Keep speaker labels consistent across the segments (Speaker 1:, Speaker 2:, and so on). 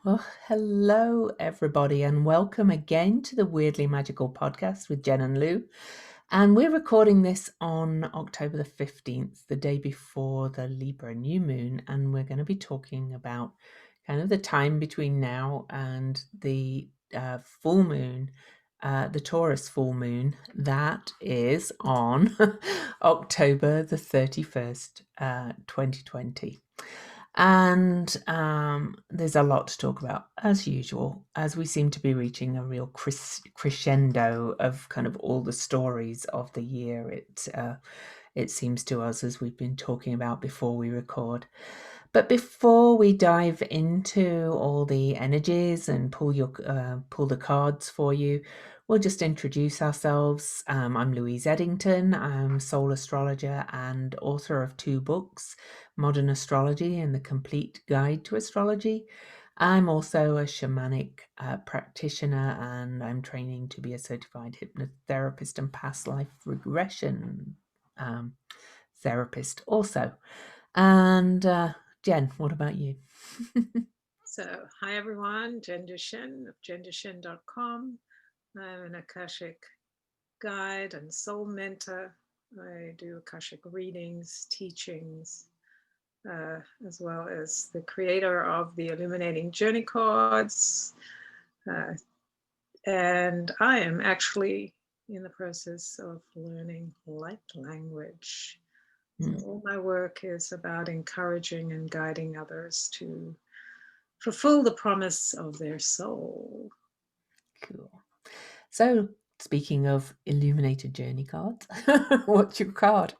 Speaker 1: Well, hello, everybody, and welcome again to the Weirdly Magical podcast with Jen and Lou. And we're recording this on October the 15th, the day before the Libra new moon. And we're going to be talking about kind of the time between now and the full moon, the Taurus full moon, that is on October the 31st, 2020. And there's a lot to talk about, as usual, as we seem to be reaching a real crescendo of kind of all the stories of the year. It seems to us, as we've been talking about before we record. But before we dive into all the energies and pull the cards for you, we'll just introduce ourselves. I'm Louise Eddington. I'm a soul astrologer and author of 2 books, Modern Astrology and The Complete Guide to Astrology. I'm also a shamanic practitioner, and I'm training to be a certified hypnotherapist and past life regression therapist also. And Jen, what about you?
Speaker 2: So, hi everyone, Jen Duchen of jendushen.com. I'm an Akashic guide and soul mentor. I do Akashic readings, teachings, as well as the creator of the Illuminating Journey cards. And I am actually in the process of learning light language. So, all my work is about encouraging and guiding others to fulfill the promise of their soul.
Speaker 1: Cool. So, speaking of illuminated journey cards, what's your card?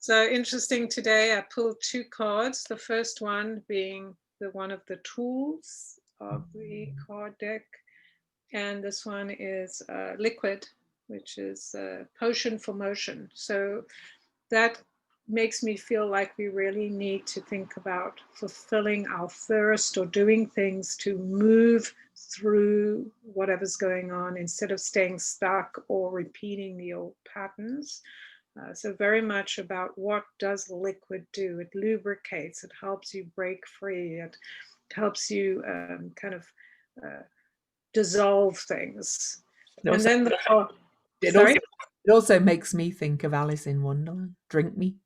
Speaker 2: So interesting, today I pulled 2 cards. The first one being one of the tools of the card deck. And this one is liquid, which is potion for motion. So that makes me feel like we really need to think about fulfilling our thirst or doing things to move through whatever's going on instead of staying stuck or repeating the old patterns. So very much about what does liquid do? It lubricates, it helps you break free, it helps you kind of dissolve things.
Speaker 1: It
Speaker 2: And
Speaker 1: also,
Speaker 2: then
Speaker 1: it also,
Speaker 2: sorry?
Speaker 1: it also makes me think of Alice in Wonderland. Drink me.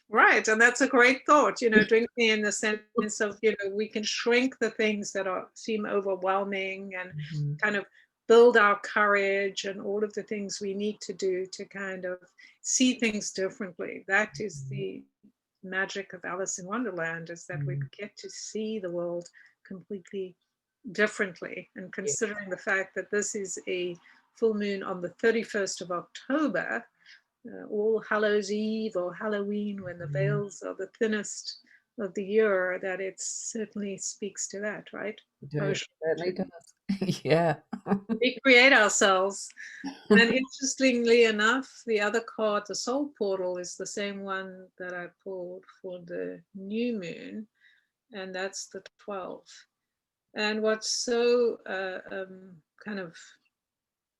Speaker 2: Right, and that's a great thought. Drink me in the sense of, we can shrink the things that seem overwhelming and
Speaker 1: Mhm.
Speaker 2: kind of build our courage and all of the things we need to do to kind of see things differently. That is the magic of Alice in Wonderland, is that we
Speaker 1: Mhm.
Speaker 2: get to see the world completely differently. And
Speaker 1: Yeah.
Speaker 2: considering the fact that this is a full moon on the 31st of October, All Hallows Eve or Halloween, when the
Speaker 1: Mhm.
Speaker 2: veils are the thinnest of the year, that it certainly speaks to that, right? The
Speaker 1: It
Speaker 2: potion
Speaker 1: certainly
Speaker 2: to
Speaker 1: does. Yeah.
Speaker 2: recreate ourselves. And interestingly enough, the other card, the Soul Portal, is the same one that I pulled for the new moon, and that's the 12. And what's so kind of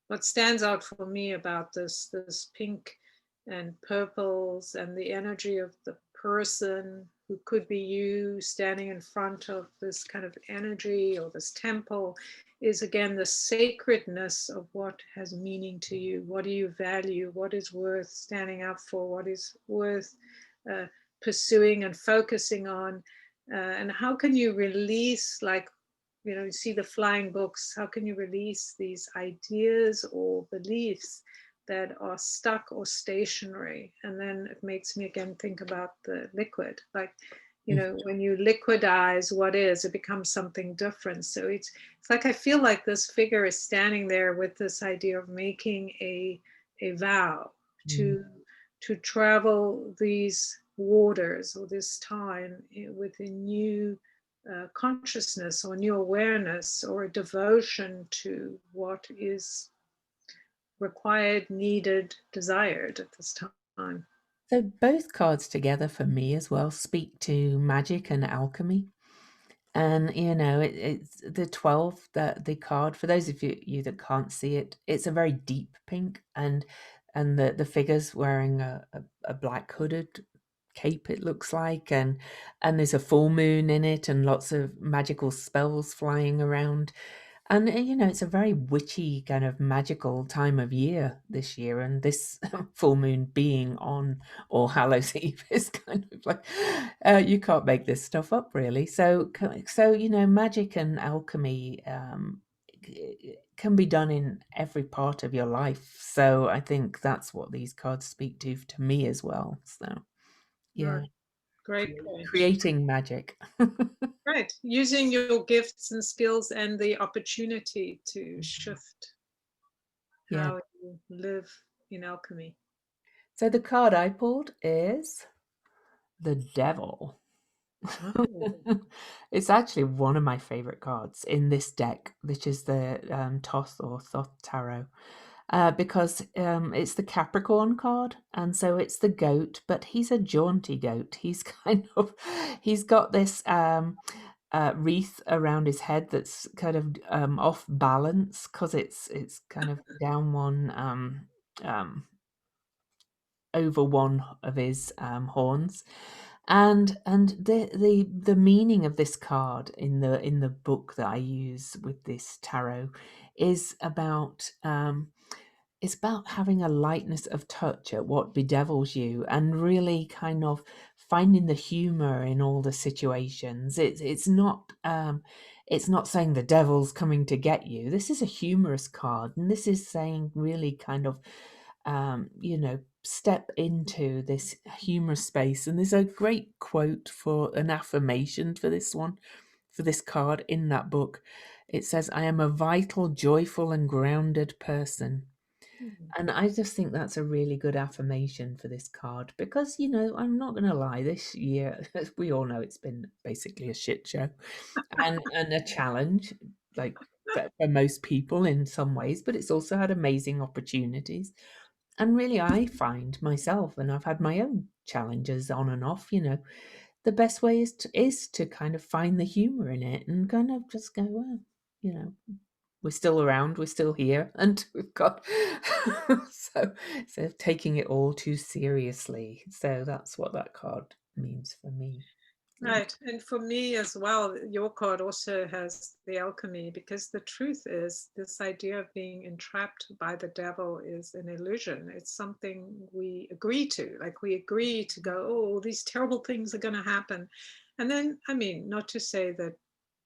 Speaker 2: what stands out for me about this pink and purples and the energy of the person who could be you standing in front of this kind of energy or this temple is, again, the sacredness of what has meaning to you. What do you value? What is worth standing up for? What is worth uh, pursuing and focusing on? And how can you release, like, you see the flying books, how can you release these ideas or beliefs that are stuck or stationary? And then it makes me again think about the liquid, like, when you liquidize what is, it becomes something different. So it's like, I feel like this figure is standing there with this idea of making a vow
Speaker 1: Mhm.
Speaker 2: to travel these waters or this time with a new consciousness or new awareness or a devotion to what is required, needed, desired at this time.
Speaker 1: So both cards together for me as well speak to magic and alchemy. And it's the 12, the card, for those of you that can't see it, it's a very deep pink, and the figure's wearing a black hooded cape, it looks like, and there's a full moon in it and lots of magical spells flying around. And it's a very witchy kind of magical time of year this year, and this full moon being on All Hallows Eve is kind of like you can't make this stuff up, really. So magic and alchemy can be done in every part of your life. So I think that's what these cards speak to me as well. So
Speaker 2: Oh,
Speaker 1: yeah,
Speaker 2: great point.
Speaker 1: creating magic.
Speaker 2: Right. Using your gifts and skills and the opportunity to shift
Speaker 1: Yeah.
Speaker 2: how you live in alchemy.
Speaker 1: So the card I pulled is the Devil.
Speaker 2: Oh,
Speaker 1: It's actually one of my favorite cards in this deck, which is the Toth or Thoth Tarot, because it's the Capricorn card, and so it's the goat, but he's a jaunty goat. He's he's got this wreath around his head that's kind of off balance because it's kind of down one um, over one of his horns, and the meaning of this card in the book that I use with this tarot is about it's about having a lightness of touch at what bedevils you and really kind of finding the humor in all the situations. It's not saying the devil's coming to get you. This is a humorous card, and this is saying really kind of step into this humorous space. And there's a great quote for an affirmation for this one, for this card in that book. It says, "I am a vital, joyful, and grounded person."
Speaker 2: hmm.
Speaker 1: And I just think that's a really good affirmation for this card because, I'm not going to lie, this year, as we all know, it's been basically a shit show and a challenge, like for most people in some ways, but it's also had amazing opportunities. And really, I find myself, and I've had my own challenges on and off, the best way is to kind of find the humor in it and kind of just go, well, you know, we're still around, we're still here, and we've got so taking it all too seriously. So that's what that card means for me. Yeah.
Speaker 2: Right. And for me as well, your card also has the alchemy because the truth is this idea of being entrapped by the devil is an illusion. It's something we agree to. Like we agree to go, oh, these terrible things are going to happen. And then, I mean, not to say that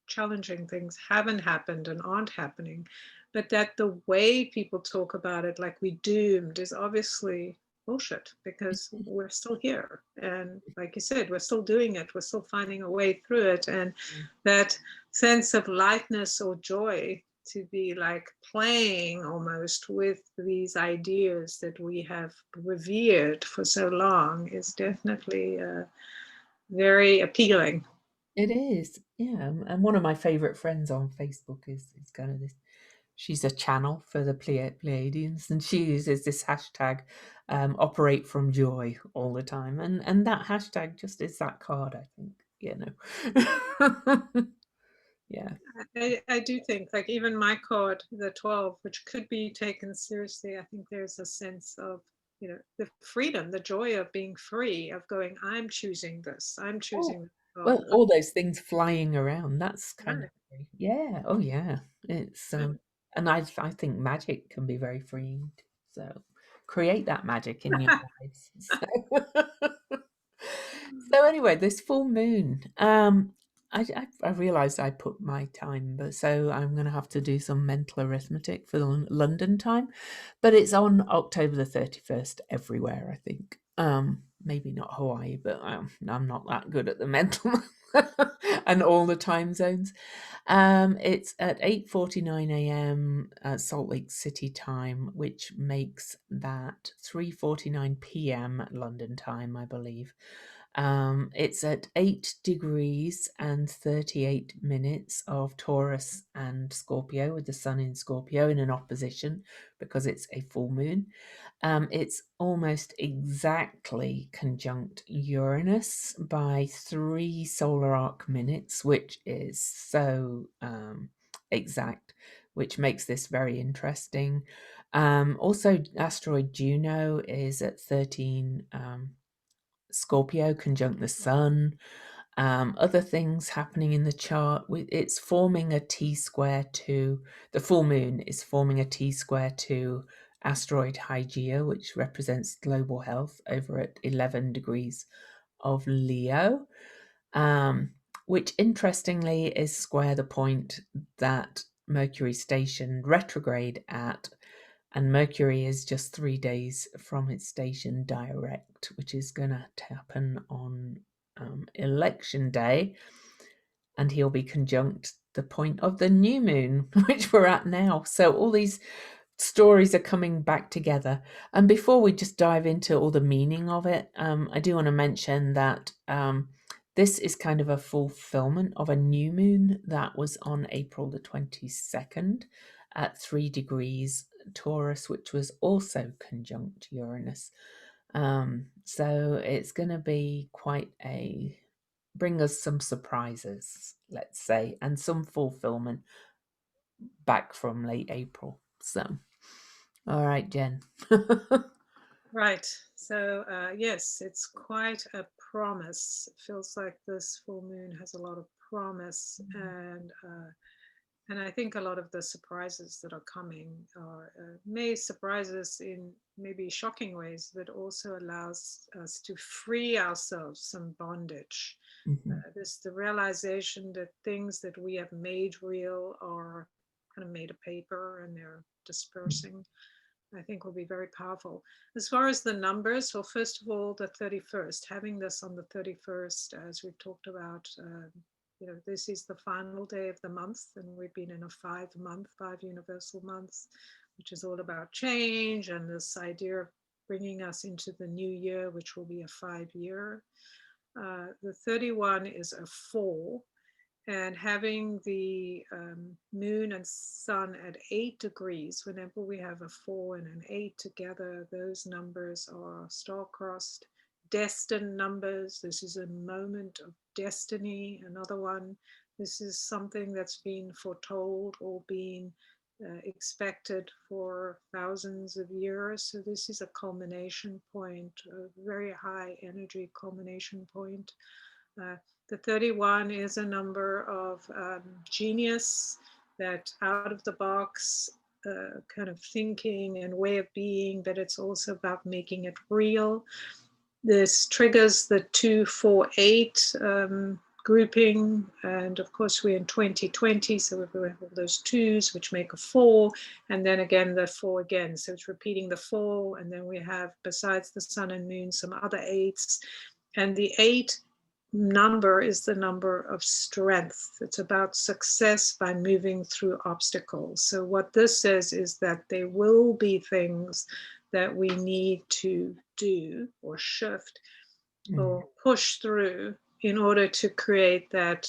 Speaker 2: challenging things haven't happened and aren't happening, but that the way people talk about it, like we doomed, is obviously bullshit because we're still here. And like you said, we're still doing it, we're still finding a way through it. And that sense of lightness or joy to be like playing almost with these ideas that we have revered for so long is definitely very appealing.
Speaker 1: It is, yeah. And one of my favorite friends on Facebook is kind of this. She's a channel for the Pleiadians, and she uses this hashtag "operate from joy" all the time, and that hashtag just is that card. I think, yeah.
Speaker 2: I do think, like, even my card, the 12, which could be taken seriously, I think there's a sense of, the freedom, the joy of being free, of going, I'm choosing this, I'm
Speaker 1: Oh,
Speaker 2: choosing this card.
Speaker 1: well, all those things flying around, that's kind of,
Speaker 2: Right,
Speaker 1: yeah. Oh, yeah. It's
Speaker 2: right.
Speaker 1: and I think magic can be very freeing. So create that magic in your lives. So anyway, this full moon. I realized I put my time, but so I'm going to have to do some mental arithmetic for the London time. But it's on October the 31st everywhere, I think. Maybe not Hawaii, but I'm not that good at the mental and all the time zones. It's at 8:49 a.m. Salt Lake City time, which makes that 3:49 p.m. London time, I believe. It's at 8 degrees and 38 minutes of Taurus and Scorpio, with the sun in Scorpio in an opposition because it's a full moon. It's almost exactly conjunct Uranus by 3 solar arc minutes, which is so exact, which makes this very interesting. Also, asteroid Juno is at 13 Scorpio conjunct the sun. Other things happening in the chart, it's forming a T-square to, the full moon is forming a T-square to asteroid Hygeia, which represents global health over at 11 degrees of Leo, which interestingly is square the point that Mercury stationed retrograde at, and Mercury is just 3 days from its station direct, which is going to happen on election day, and he'll be conjunct the point of the new moon, which we're at now. So all these stories are coming back together. And before we just dive into all the meaning of it, I do want to mention that this is kind of a fulfillment of a new moon that was on April the 22nd at 3 degrees Taurus, which was also conjunct Uranus. So it's going to be bring us some surprises, let's say, and some fulfillment back from late April. So, all right, Jen.
Speaker 2: Right. So, yes, it's quite a promise. It feels like this full moon has a lot of promise, and I think a lot of the surprises that are coming are may surprise us in maybe shocking ways, but also allows us to free ourselves from bondage. This the realization that things that we have made real are kind of made of paper and they're dispersing. I think will be very powerful. As far as the numbers, well, first of all, the 31st, having this on the 31st, as we've talked about, this is the final day of the month, and we've been in a 5 universal months, which is all about change and this idea of bringing us into the new year, which will be a 5-year. The 31 is a 4, and having the moon and sun at 8 degrees, whenever we have a 4 and an 8 together, those numbers are star-crossed, destined numbers. This is a moment of destiny. Another one, this is something that's been foretold or been expected for thousands of years. So this is a culmination point, a very high energy culmination point. The 31 is a number of genius, that out of the box kind of thinking and way of being, but it's also about making it real. This triggers the 248 grouping, and of course we're in 2020, so we have all those 2s which make a 4, and then again the 4 again, so it's repeating the 4, and then we have, besides the sun and moon, some other 8s, and the 8 number is the number of strength. It's about success by moving through obstacles. So what this says is that there will be things that we need to do or shift or push through in order to create that,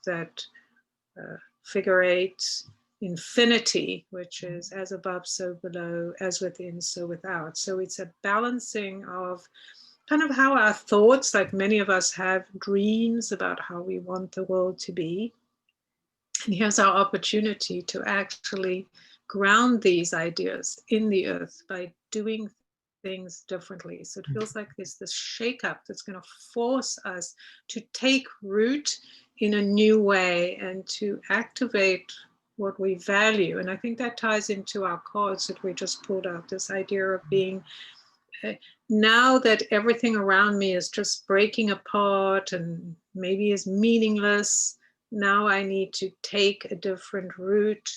Speaker 2: that figure 8 infinity, which is as above, so below, as within, so without. So it's a balancing of kind of how our thoughts, like many of us have dreams about how we want the world to be. And here's our opportunity to actually ground these ideas in the earth by doing things differently. So it feels like there's this shakeup that's going to force us to take root in a new way and to activate what we value. And I think that ties into our cards that we just pulled out, this idea of being, now that everything around me is just breaking apart and maybe is meaningless, now I need to take a different route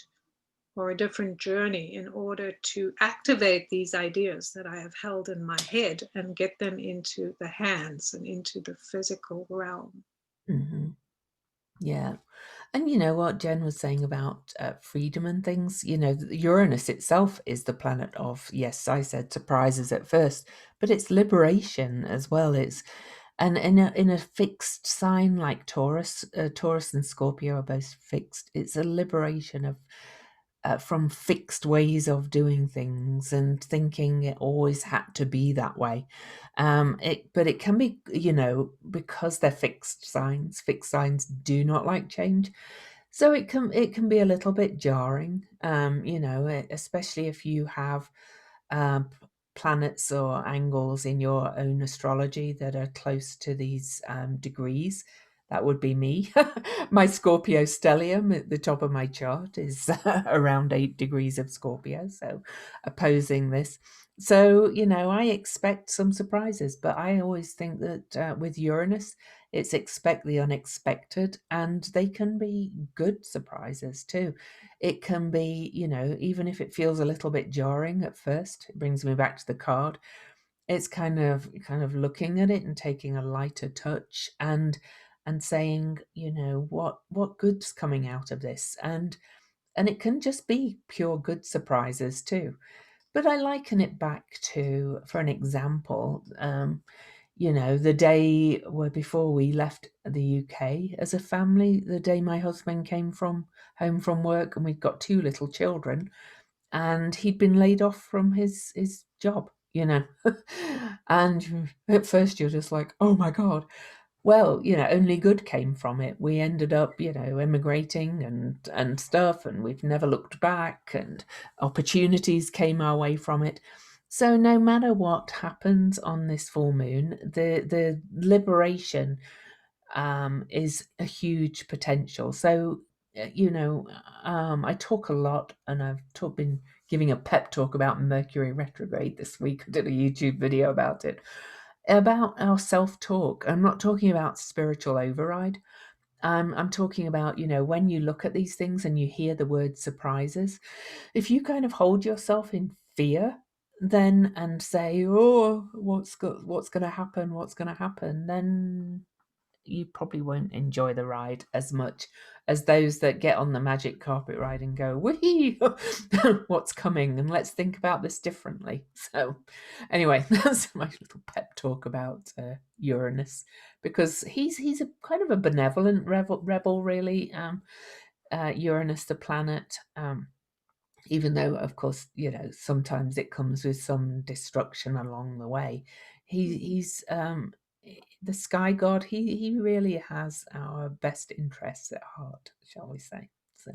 Speaker 2: or a different journey in order to activate these ideas that I have held in my head and get them into the hands and into the physical realm.
Speaker 1: Mm-hmm. Yeah. And you know what Jen was saying about freedom and things, Uranus itself is the planet of, yes, I said surprises at first, but it's liberation as well. It's, and in a fixed sign like Taurus, Taurus and Scorpio are both fixed. It's a liberation of from fixed ways of doing things and thinking it always had to be that way. But it can be, because they're fixed signs. Fixed signs do not like change. So it can be a little bit jarring, especially if you have planets or angles in your own astrology that are close to these degrees. That would be me. My Scorpio stellium at the top of my chart is around 8 degrees of Scorpio, so opposing this. So, I expect some surprises, but I always think that with Uranus, it's expect the unexpected, and they can be good surprises too. It can be, even if it feels a little bit jarring at first, it brings me back to the card. It's kind of looking at it and taking a lighter touch and saying, what good's coming out of this? And it can just be pure good surprises too. But I liken it back to, for an example, the day where before we left the UK as a family, the day my husband came from home from work, and we'd got 2 little children, and he'd been laid off from his job, and at first you're just like, oh my god. Well, only good came from it. We ended up, emigrating and stuff, and we've never looked back, and opportunities came our way from it. So no matter what happens on this full moon, the liberation is a huge potential. So, I talk a lot, and been giving a pep talk about Mercury retrograde this week. I did a YouTube video about it, about our self-talk. I'm not talking about spiritual override. I'm talking about, when you look at these things and you hear the word surprises, if you kind of hold yourself in fear, then and say, oh, what's going to happen? What's going to happen? Then you probably won't enjoy the ride as much as those that get on the magic carpet ride and go, wee, what's coming? And let's think about this differently. So, anyway, that's my little pep talk about Uranus, because he's a kind of a benevolent rebel really. Uranus, the planet. Even though, of course, sometimes it comes with some destruction along the way. He's the sky god. He really has our best interests at heart, shall we say? So,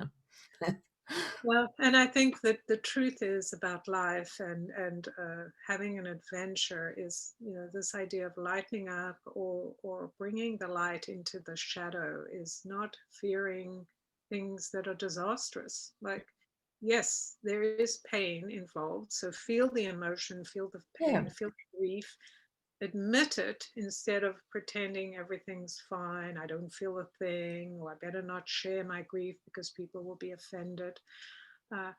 Speaker 2: Well, and I think that the truth is about life and having an adventure is, this idea of lightening up or bringing the light into the shadow is not fearing things that are disastrous. Like, yes, there is pain involved, so feel the emotion, feel the
Speaker 1: yeah.
Speaker 2: pain, feel the grief, admit it instead of pretending everything's fine. I don't feel a thing, or I better not share my grief because people will be offended. Uh,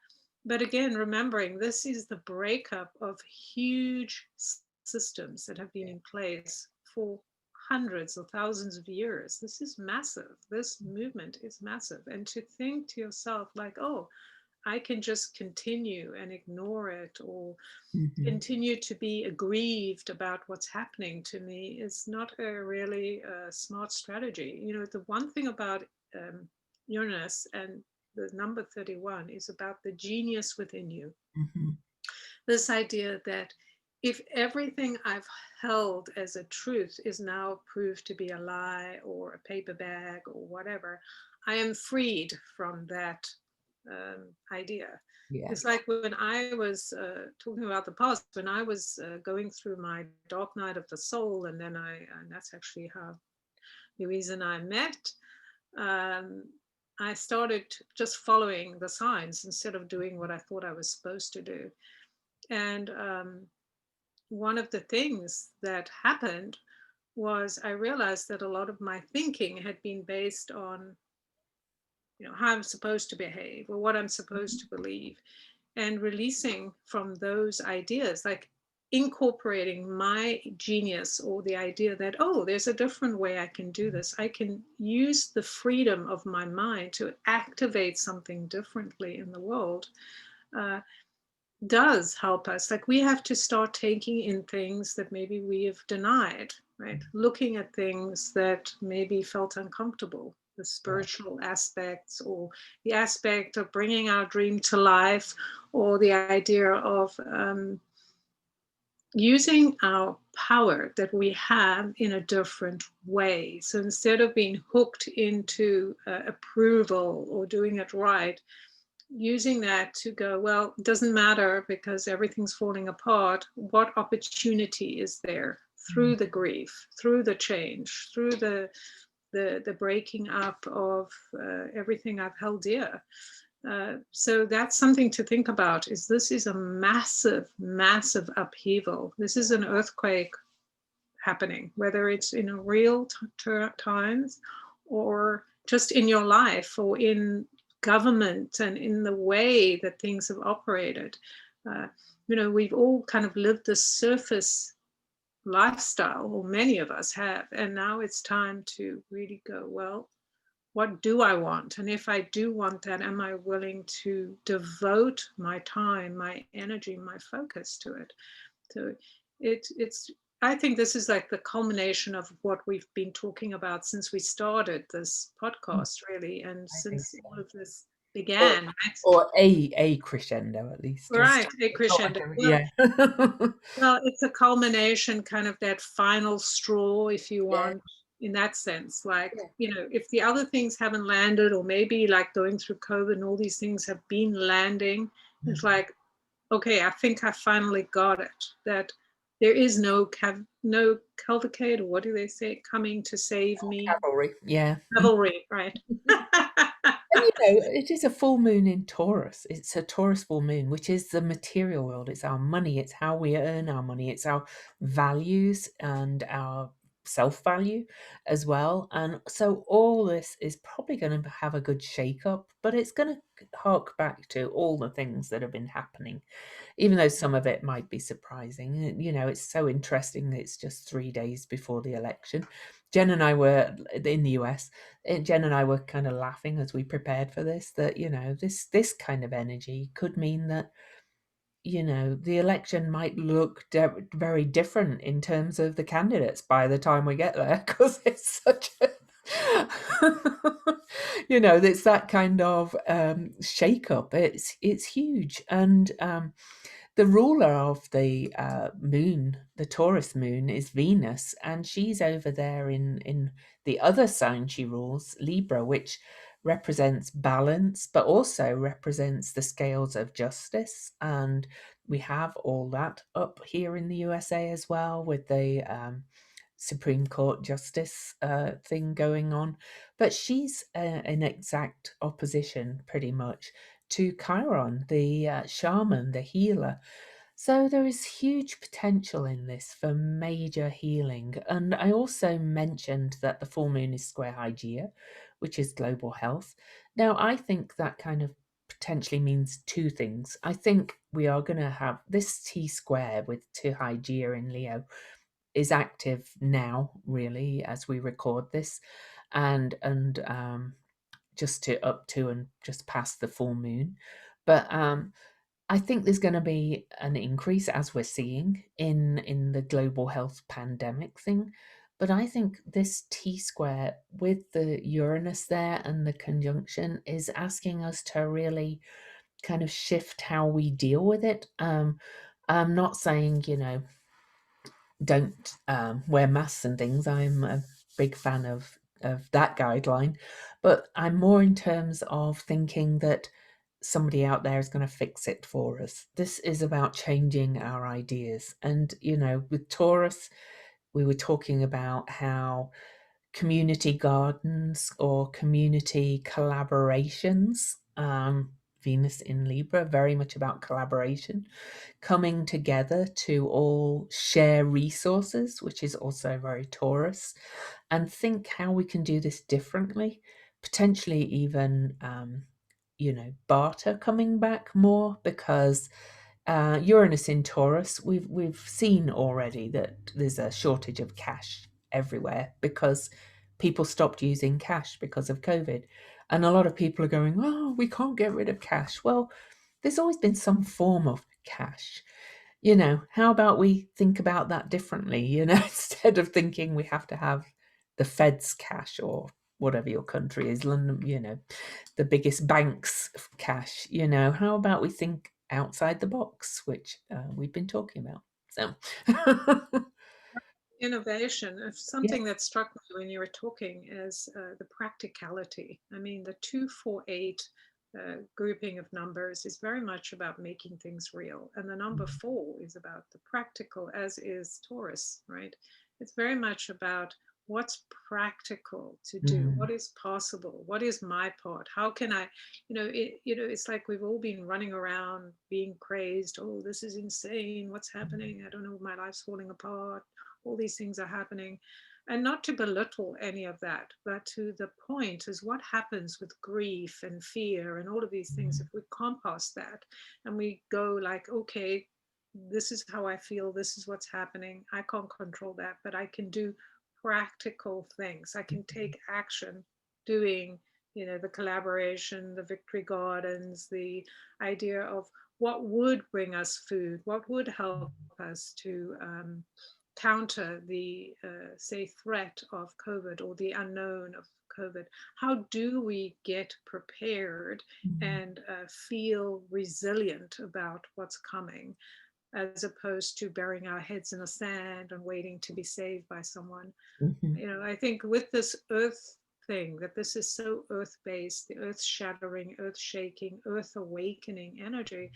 Speaker 2: but again, remembering this is the breakup of huge systems that have been in place for hundreds or thousands of years. This is massive. This movement is massive. And to think to yourself, like, oh, I can just continue and ignore it, or
Speaker 1: Mm-hmm.
Speaker 2: continue to be aggrieved about what's happening to me is not a really smart strategy. The one thing about Uranus and the number 31 is about the genius within you.
Speaker 1: Mm-hmm.
Speaker 2: This idea that if everything I've held as a truth is now proved to be a lie or a paper bag or whatever, I am freed from that idea.
Speaker 1: Yeah.
Speaker 2: It's like when I was talking about the past, when I was going through my dark night of the soul, and then and that's actually how Louise and I met. Um, I started just following the signs instead of doing what I thought I was supposed to do. And one of the things that happened was I realized that a lot of my thinking had been based on, how I'm supposed to behave or what I'm supposed to believe, and releasing from those ideas, like incorporating my genius or the idea that, oh, there's a different way I can do this. I can use the freedom of my mind to activate something differently in the world. Does help us. Like, we have to start taking in things that maybe we have denied, right? Looking at things that maybe felt uncomfortable, the
Speaker 1: Yeah.
Speaker 2: spiritual aspects, or the aspect of bringing our dream to life, or the idea of using our power that we have in a different way. So instead of being hooked into approval or doing it right, using that to go, well, it doesn't matter because everything's falling apart. What opportunity is there through the grief, through the change, through the breaking up of everything I've held dear? So that's something to think about. This is a massive, massive upheaval. This is an earthquake happening, whether it's in real times or just in your life or in government and in the way that things have operated. Uh, we've all kind of lived this surface lifestyle, or many of us have, and now it's time to really go, well, what do I want? And if I do want that, am I willing to devote my time, my energy, my focus to it? So it's I think this is like the culmination of what we've been talking about since we started this podcast, really, and
Speaker 1: I think
Speaker 2: since
Speaker 1: so.
Speaker 2: all of this
Speaker 1: Or,
Speaker 2: began, right?
Speaker 1: or a crescendo at least. Just
Speaker 2: Right, a crescendo.
Speaker 1: yeah.
Speaker 2: Well, it's a culmination, kind of that final straw, if you
Speaker 1: Yeah.
Speaker 2: want, in that sense. Like,
Speaker 1: Yeah.
Speaker 2: if the other things haven't landed, or maybe like going through COVID and all these things have been landing, it's like, okay, I think I finally got it. That there is no cavalcade, or what do they say, coming to save me.
Speaker 1: Cavalry. Yeah.
Speaker 2: Cavalry, right?
Speaker 1: And it is a full moon in Taurus. It's a Taurus full moon, which is the material world. It's our money. It's how we earn our money. It's our values and our self-value as well. And so all this is probably going to have a good shake-up, but it's going to hark back to all the things that have been happening, even though some of it might be surprising. It's so interesting that it's just 3 days before the election. Jen and I were in the US. Jen and I were kind of laughing as we prepared for this, that, this kind of energy could mean that, the election might look very different in terms of the candidates by the time we get there, because it's such a it's that kind of shake up. It's huge. And the ruler of the moon, the Taurus moon, is Venus, and she's over there in the other sign she rules, Libra, which represents balance, but also represents the scales of justice. And we have all that up here in the USA as well, with the Supreme Court justice thing going on. But she's in exact opposition, pretty much, to Chiron, the shaman, the healer. So there is huge potential in this for major healing. And I also mentioned that the full moon is square Hygeia, which is global health. Now, I think that kind of potentially means two things. I think we are going to have this T square with two Hygeia in Leo is active now, really, as we record this, and just to up to and just past the full moon. But I think there's going to be an increase, as we're seeing in the global health pandemic thing. But I think this T square with the Uranus there and the conjunction is asking us to really kind of shift how we deal with it. I'm not saying, don't wear masks and things. I'm a big fan of that guideline, but I'm more in terms of thinking that somebody out there is going to fix it for us. This is about changing our ideas. And with Taurus, we were talking about how community gardens or community collaborations, Venus in Libra, very much about collaboration, coming together to all share resources, which is also very Taurus, and think how we can do this differently, potentially even, barter coming back more, because Uranus in Taurus, we've seen already that there's a shortage of cash everywhere because people stopped using cash because of COVID. And a lot of people are going, oh, we can't get rid of cash. Well, there's always been some form of cash. How about we think about that differently? Instead of thinking we have to have the Fed's cash or whatever your country is, London, the biggest banks of cash. How about we think outside the box, which we've been talking about. So,
Speaker 2: Innovation.
Speaker 1: yeah,
Speaker 2: Something that struck me when you were talking is the practicality. I mean, the 248 grouping of numbers is very much about making things real. And the number 4 is about the practical, as is Taurus, right? It's very much about what's practical to do, what is possible, what is my part, how can I, it's like we've all been running around being crazed. Oh, this is insane, what's happening, I don't know, my life's falling apart, all these things are happening. And not to belittle any of that, but to the point is what happens with grief and fear and all of these things. If we compost that and we go like, okay, this is how I feel, this is what's happening, I can't control that, but I can do practical things, I can take action doing, the collaboration, the victory gardens, the idea of what would bring us food, what would help us to counter the, say, threat of COVID or the unknown of COVID. How do we get prepared and feel resilient about what's coming, as opposed to burying our heads in the sand and waiting to be saved by someone? I think with this earth thing, that this is so earth-based, the earth shattering, earth shaking, earth awakening energy,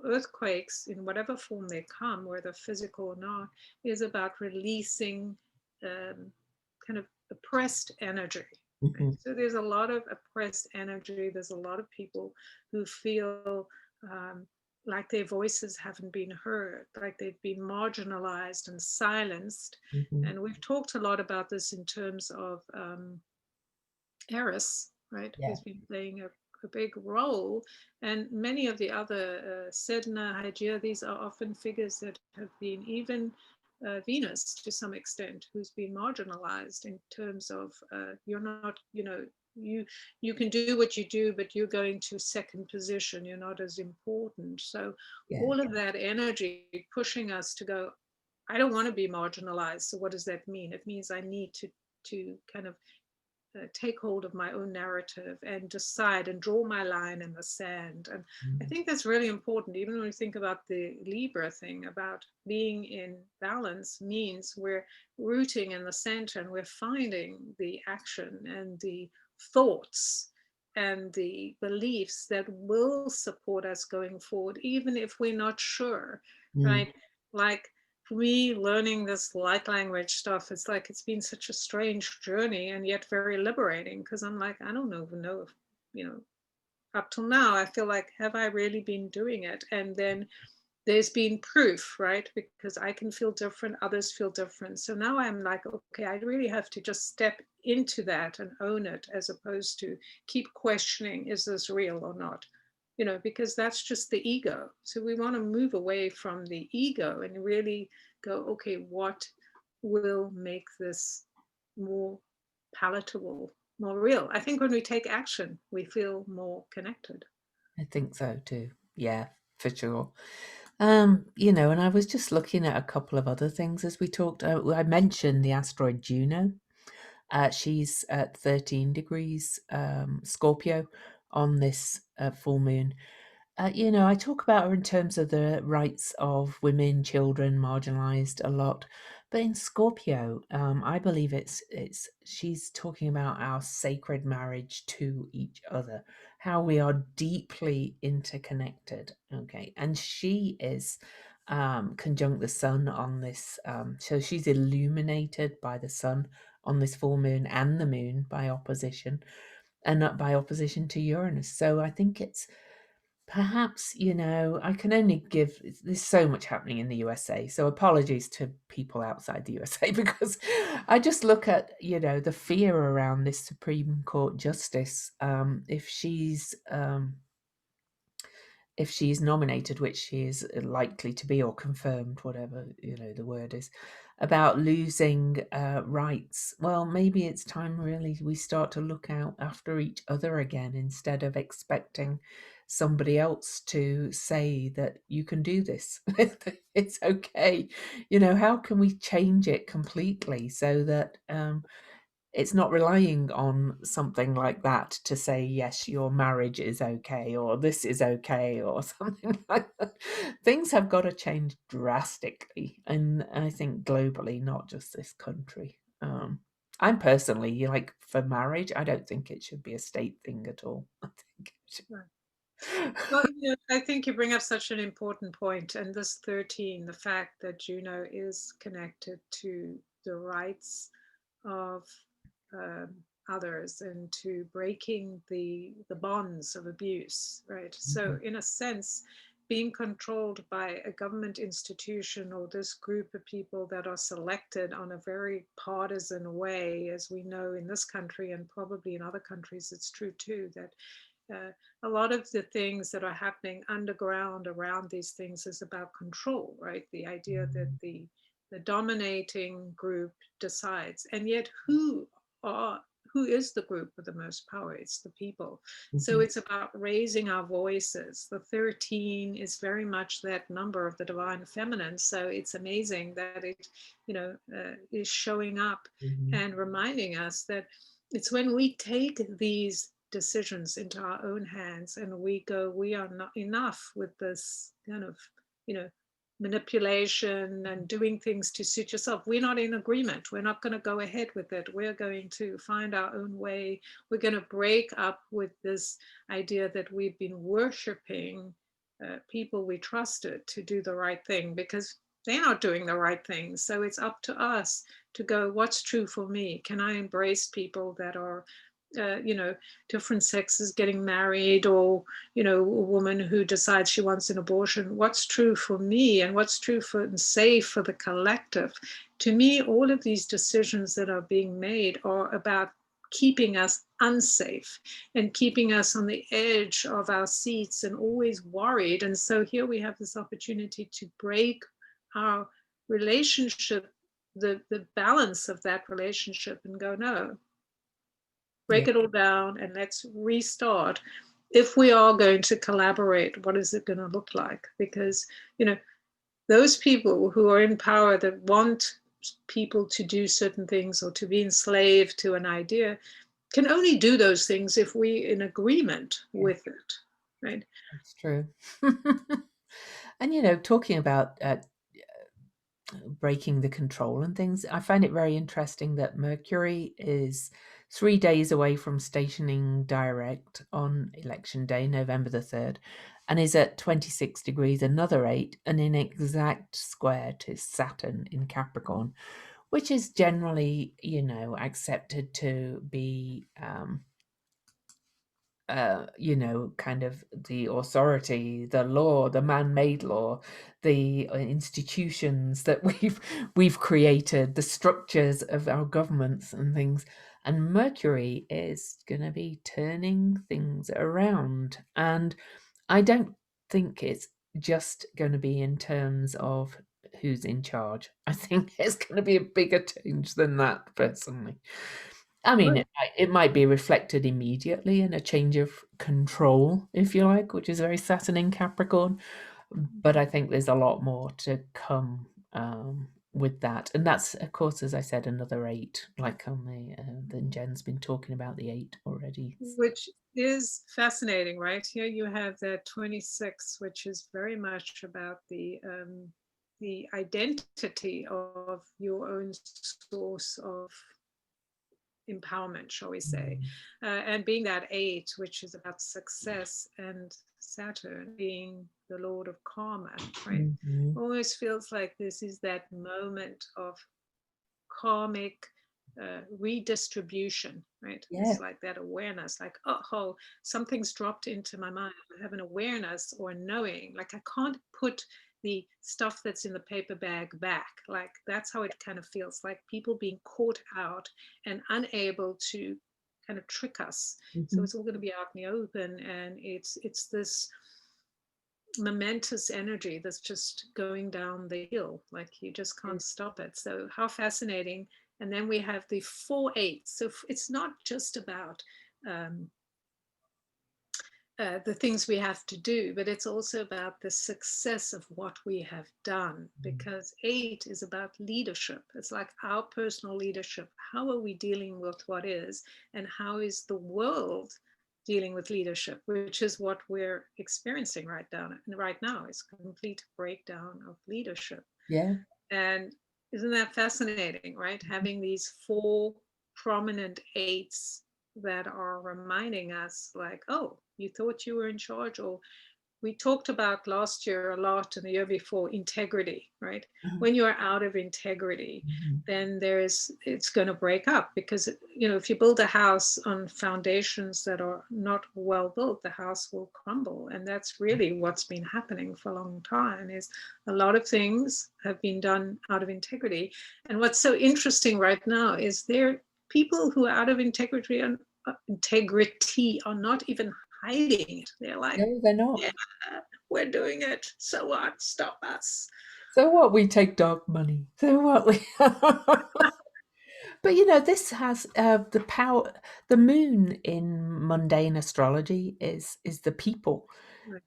Speaker 2: earthquakes in whatever form they come, whether physical or not, is about releasing kind of oppressed energy. Right? So there's a lot of oppressed energy. There's a lot of people who feel like their voices haven't been heard, like they've been marginalized and silenced. And we've talked a lot about this in terms of Eris, right,
Speaker 1: Yeah.
Speaker 2: who's been playing a big role. And many of the other, Sedna, Hygeia, these are often figures that have been, even Venus to some extent, who's been marginalized in terms of you're not, you can do what you do, but you're going to second position, you're not as important. So
Speaker 1: Yeah.
Speaker 2: all of that energy pushing us to go, I don't want to be marginalized. So what does that mean? It means I need to kind of take hold of my own narrative and decide and draw my line in the sand. And I think that's really important. Even when we think about the Libra thing, about being in balance, means we're rooting in the center and we're finding the action and the thoughts and the beliefs that will support us going forward, even if we're not sure, right? Like, for me, learning this light language stuff, it's like it's been such a strange journey and yet very liberating, because I'm like, I don't even know if, up till now, I feel like, have I really been doing it? And then there's been proof, right? Because I can feel different, others feel different. So now I'm like, okay, I really have to just step into that and own it, as opposed to keep questioning, is this real or not? Because that's just the ego. So we want to move away from the ego and really go, okay, what will make this more palatable, more real? I think when we take action, we feel more connected.
Speaker 1: I think so too. Yeah, for sure. And I was just looking at a couple of other things as we talked. I mentioned the asteroid Juno. She's at 13 degrees Scorpio on this full moon. I talk about her in terms of the rights of women, children, marginalized a lot. But in Scorpio, I believe she's talking about our sacred marriage to each other, how we are deeply interconnected. Okay. And she is conjunct the sun on this. So she's illuminated by the sun on this full moon and the moon by opposition, and not by opposition to Uranus. So I think it's perhaps, I can only there's so much happening in the USA. So apologies to people outside the USA because I just look at, the fear around this Supreme Court justice. If she's nominated, which she is likely to be, or confirmed, whatever, the word is, about losing rights. Well, maybe it's time really we start to look out after each other again, instead of expecting somebody else to say that you can do this. It's okay. How can we change it completely so that it's not relying on something like that to say, yes, your marriage is okay, or this is okay, or something like that. Things have got to change drastically. And I think globally, not just this country. I'm personally like for marriage, I don't think it should be a state thing at all. I think it should.
Speaker 2: Right. Well, I think you bring up such an important point, and this 13, the fact that Juno is connected to the rights of um, others and to breaking the bonds of abuse, right? So, in a sense, being controlled by a government institution or this group of people that are selected on a very partisan way, as we know in this country and probably in other countries, it's true too, that uh, a lot of the things that are happening underground around these things is about control, right? The idea that the dominating group decides, and yet are who is the group with the most power? It's the people. So
Speaker 1: Mhm.
Speaker 2: it's about raising our voices. The 13 is very much that number of the divine feminine. So it's amazing that it, is showing up
Speaker 1: Mhm.
Speaker 2: and reminding us that it's when we take these decisions into our own hands and we go, we are not enough with this kind of, you know, manipulation and doing things to suit yourself. We're not in agreement. We're not going to go ahead with it. We're going to find our own way. We're going to break up with this idea that we've been worshiping people we trusted to do the right thing because they're not doing the right thing. So it's up to us to go, what's true for me? Can I embrace people that are different sexes getting married, or a woman who decides she wants an abortion? What's true for me and what's true for and safe for the collective? To me, all of these decisions that are being made are about keeping us unsafe and keeping us on the edge of our seats and always worried. And so here we have this opportunity to break our relationship, the balance of that relationship, and go, no,
Speaker 1: Yeah.
Speaker 2: break it all down and let's restart. If we are going to collaborate, what is it going to look like? Because those people who are in power that want people to do certain things or to be enslaved to an idea can only do those things if we in agreement
Speaker 1: Yeah.
Speaker 2: with it, right?
Speaker 1: That's true. And talking about breaking the control and things, I find it very interesting that Mercury is 3 days away from stationing direct on election day, November the 3rd, and is at 26 degrees, another 8, and in exact square to Saturn in Capricorn, which is generally, accepted to be kind of the authority, the law, the man-made law, the institutions that we've created, the structures of our governments and things. And Mercury is going to be turning things around. And I don't think it's just going to be in terms of who's in charge. I think it's going to be a bigger change than that, personally. I mean,
Speaker 2: Well,
Speaker 1: it might be reflected immediately in a change of control, if you like, which is very Saturn in Capricorn. But I think there's a lot more to come with that, and that's, of course, as I said, another 8. Like on then Jen's been talking about the 8 already.
Speaker 2: which is fascinating, right? Here you have that 26, which is very much about the identity of your own source of empowerment, shall we say,
Speaker 1: Mm.
Speaker 2: and being that 8, which is about success, and Saturn being the Lord of karma, right?
Speaker 1: Mhm.
Speaker 2: Almost feels like this is that moment of karmic redistribution, right?
Speaker 1: Yeah.
Speaker 2: It's like that awareness, like, oh, something's dropped into my mind. I have an awareness or a knowing, like I can't put the stuff that's in the paper bag back. Like that's how it kind of feels, like people being caught out and unable to kind of trick us. So
Speaker 1: Mhm.
Speaker 2: it's all going to be out in the open, and it's this momentous energy that's just going down the hill, like you just can't stop it. So how fascinating. And then we have the 4-8. So it's not just about um, the things we have to do, but it's also about the success of what we have done, because 8 is about leadership. It's like our personal leadership. How are we dealing with what is, and how is the world dealing with leadership, which is what we're experiencing right now is complete breakdown of leadership.
Speaker 1: Yeah.
Speaker 2: And isn't that fascinating, right? Having these 4 prominent eights that are reminding us, like, oh, you thought you were in charge, or we talked about last year a lot and the year before integrity, right?
Speaker 1: Mhm.
Speaker 2: When you're out of integrity,
Speaker 1: Mhm.
Speaker 2: then it's going to break up, because if you build a house on foundations that are not well built, the house will crumble. And that's really what's been happening for a long time, is a lot of things have been done out of integrity. And what's so interesting right now is there people who are out of integrity are not even hiding it. They're like,
Speaker 1: No, they're not.
Speaker 2: yeah, we're doing it. So what? Stop us.
Speaker 1: So what? We take dog money. So what? We But this has the power. The moon in mundane astrology is the people,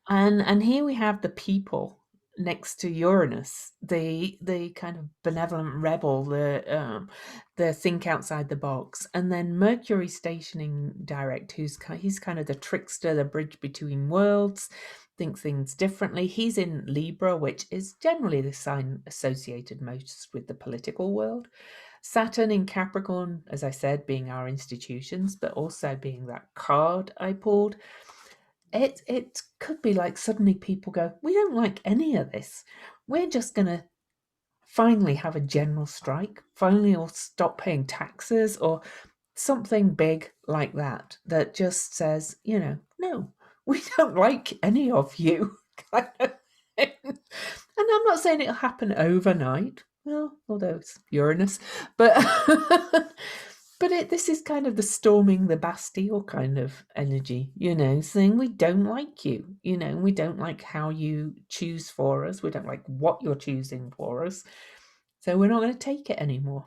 Speaker 1: and here we have the people next to Uranus, the kind of benevolent rebel, the think outside the box, and then Mercury stationing direct, he's kind of the trickster, the bridge between worlds, thinks things differently. He's in Libra, which is generally the sign associated most with the political world. Saturn in Capricorn, as I said, being our institutions, but also being that card I pulled. It could be like suddenly people go, we don't like any of this. We're just gonna finally have a general strike, finally all stop paying taxes or something big like that that just says, no, we don't like any of you. kind of thing. And I'm not saying it'll happen overnight. Well, although it's Uranus, but this is kind of the storming the Bastille kind of energy, saying we don't like you, we don't like how you choose for us, we don't like what you're choosing for us, so we're not going to take it anymore.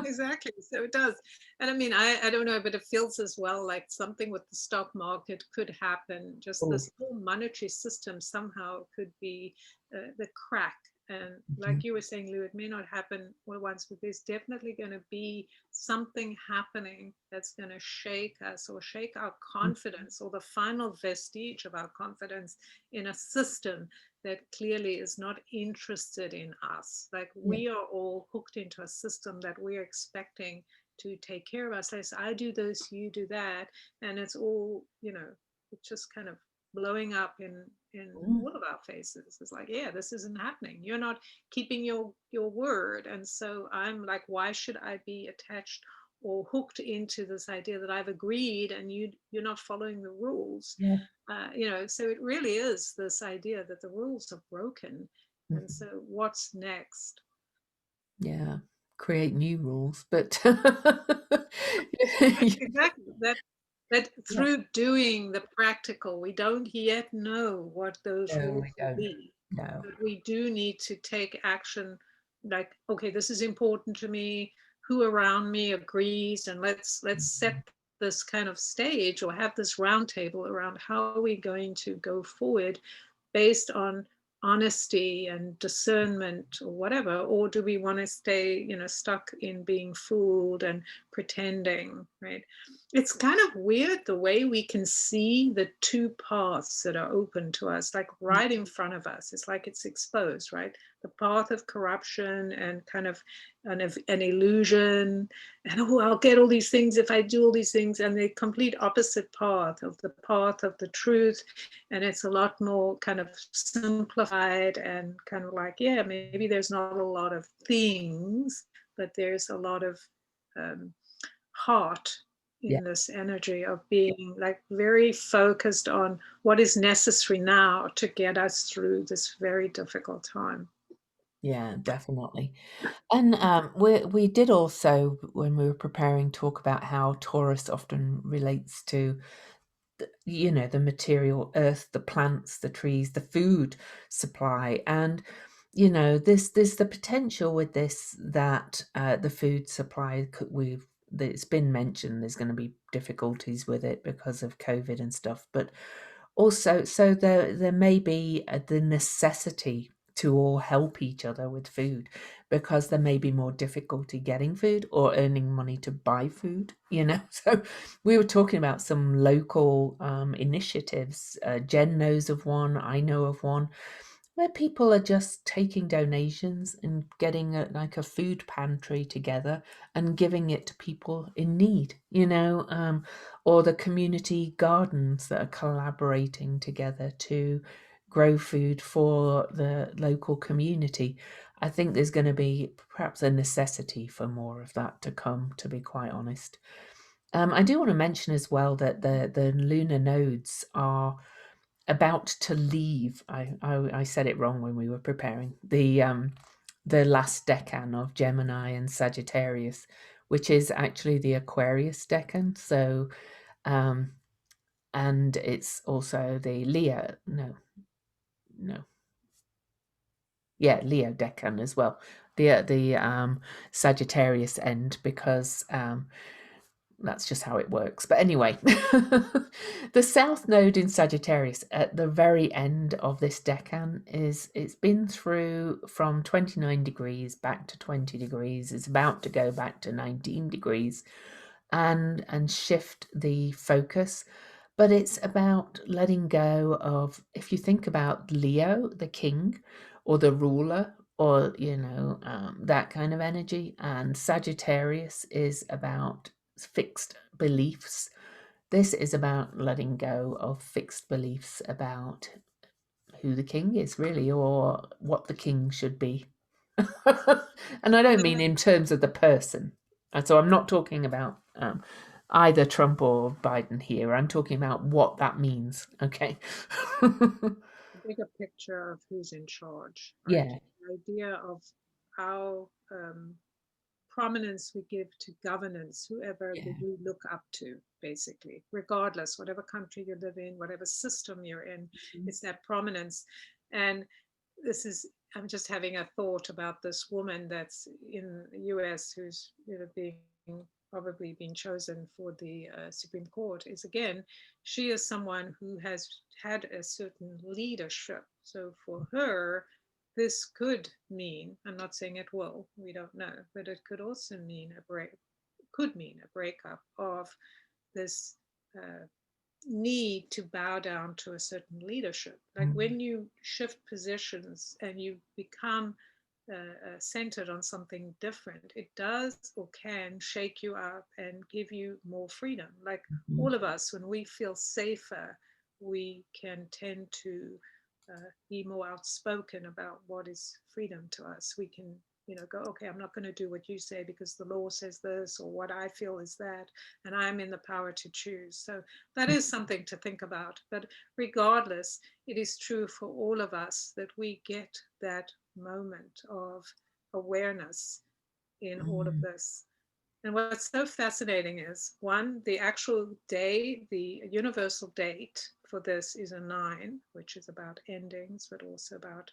Speaker 2: Exactly. So it does. And I mean, I don't know, but it feels as well like something with the stock market could happen. Just
Speaker 1: Oh,
Speaker 2: this whole monetary system somehow could be the crack. And
Speaker 1: mhm,
Speaker 2: like you were saying, Lou, it may not happen all at once, but there's definitely going to be something happening that's going to shake us or shake our
Speaker 1: mhm,
Speaker 2: confidence, or the final vestige of our confidence in a system that clearly is not interested in us. Like,
Speaker 1: yeah,
Speaker 2: we are all hooked into a system that we're expecting to take care of us. Like, I do this, you do that, and it's all, it's just kind of blowing up in
Speaker 1: mm,
Speaker 2: all of our faces. It's like, yeah, this isn't happening. You're not keeping your word. And so I'm like, why should I be attached or hooked into this idea that I've agreed and you're not following the rules?
Speaker 1: yeah,
Speaker 2: So it really is this idea that the rules are broken. And
Speaker 1: mhm,
Speaker 2: so what's next?
Speaker 1: yeah, create new rules, but
Speaker 2: Exactly. That
Speaker 1: yeah,
Speaker 2: through doing the practical, we don't yet know what those
Speaker 1: no,
Speaker 2: rules
Speaker 1: we
Speaker 2: will
Speaker 1: don't.
Speaker 2: be.
Speaker 1: No.
Speaker 2: But we do need to take action, like, okay, this is important to me. Who around me agrees? And let's
Speaker 1: Mhm.
Speaker 2: set this kind of stage, or have this roundtable around how are we going to go forward based on honesty and discernment or whatever, or do we want to stay stuck in being fooled and pretending, right? It's kind of weird the way we can see the two paths that are open to us, like right in front of us. It's like it's exposed, right? The path of corruption and kind of an illusion, and oh, I'll get all these things if I do all these things, and the complete opposite path of the truth. And it's a lot more kind of simplified and kind of like, yeah, maybe there's not a lot of things, but there's a lot of um, heart
Speaker 1: Yeah,
Speaker 2: in this energy of being like very focused on what is necessary now to get us through this very difficult time.
Speaker 1: yeah, definitely. And we did also, when we were preparing, talk about how Taurus often relates to the material earth, the plants, the trees, the food supply. And this there's the potential with this that the food supply it's been mentioned there's going to be difficulties with it because of COVID and stuff, but also so there may be the necessity to all help each other with food, because there may be more difficulty getting food or earning money to buy food. So we were talking about some local initiatives. Jen knows of one, I know of one, where people are just taking donations and getting like a food pantry together and giving it to people in need, or the community gardens that are collaborating together to grow food for the local community. I think there's going to be perhaps a necessity for more of that to come, to be quite honest. I do want to mention as well that the lunar nodes are about to leave. I said it wrong when we were preparing the last decan of Gemini and Sagittarius, which is actually the Aquarius decan. So and it's also the Leo. No, yeah, Leo decan as well. The Sagittarius end, because that's just how it works. But anyway, the south node in Sagittarius at the very end of this decan it's been through from 29 degrees back to 20 degrees. It's about to go back to 19 degrees and shift the focus. But it's about letting go of, if you think about Leo, the king or the ruler, or that kind of energy, and Sagittarius is about fixed beliefs. This is about letting go of fixed beliefs about who the king is, really, or what the king should be. And I don't mean in terms of the person. And so I'm not talking about either Trump or Biden here. I'm talking about what that means. Okay.
Speaker 2: The bigger picture of who's in charge, right?
Speaker 1: Yeah.
Speaker 2: The idea of how prominence we give to governance, whoever
Speaker 1: Yeah.
Speaker 2: we look up to, basically, regardless, whatever country you live in, whatever system you're in, it's that prominence. And this is, I'm just having a thought about this woman that's in the US who's being probably being chosen for the Supreme Court. Is again, she is someone who has had a certain leadership. So for her, this could mean, I'm not saying it will, we don't know, but it could also mean could mean a breakup of this need to bow down to a certain leadership. Like when you shift positions and you become centered on something different, it does or can shake you up and give you more freedom. Like all of us, when we feel safer, we can tend to be more outspoken about what is freedom to us. We can, go, okay, I'm not going to do what you say because the law says this, or what I feel is that, and I'm in the power to choose. So that is something to think about. But regardless, it is true for all of us that we get that moment of awareness in all of this. And what's so fascinating is, one, the actual day, the universal date for this is a 9, which is about endings, but also about,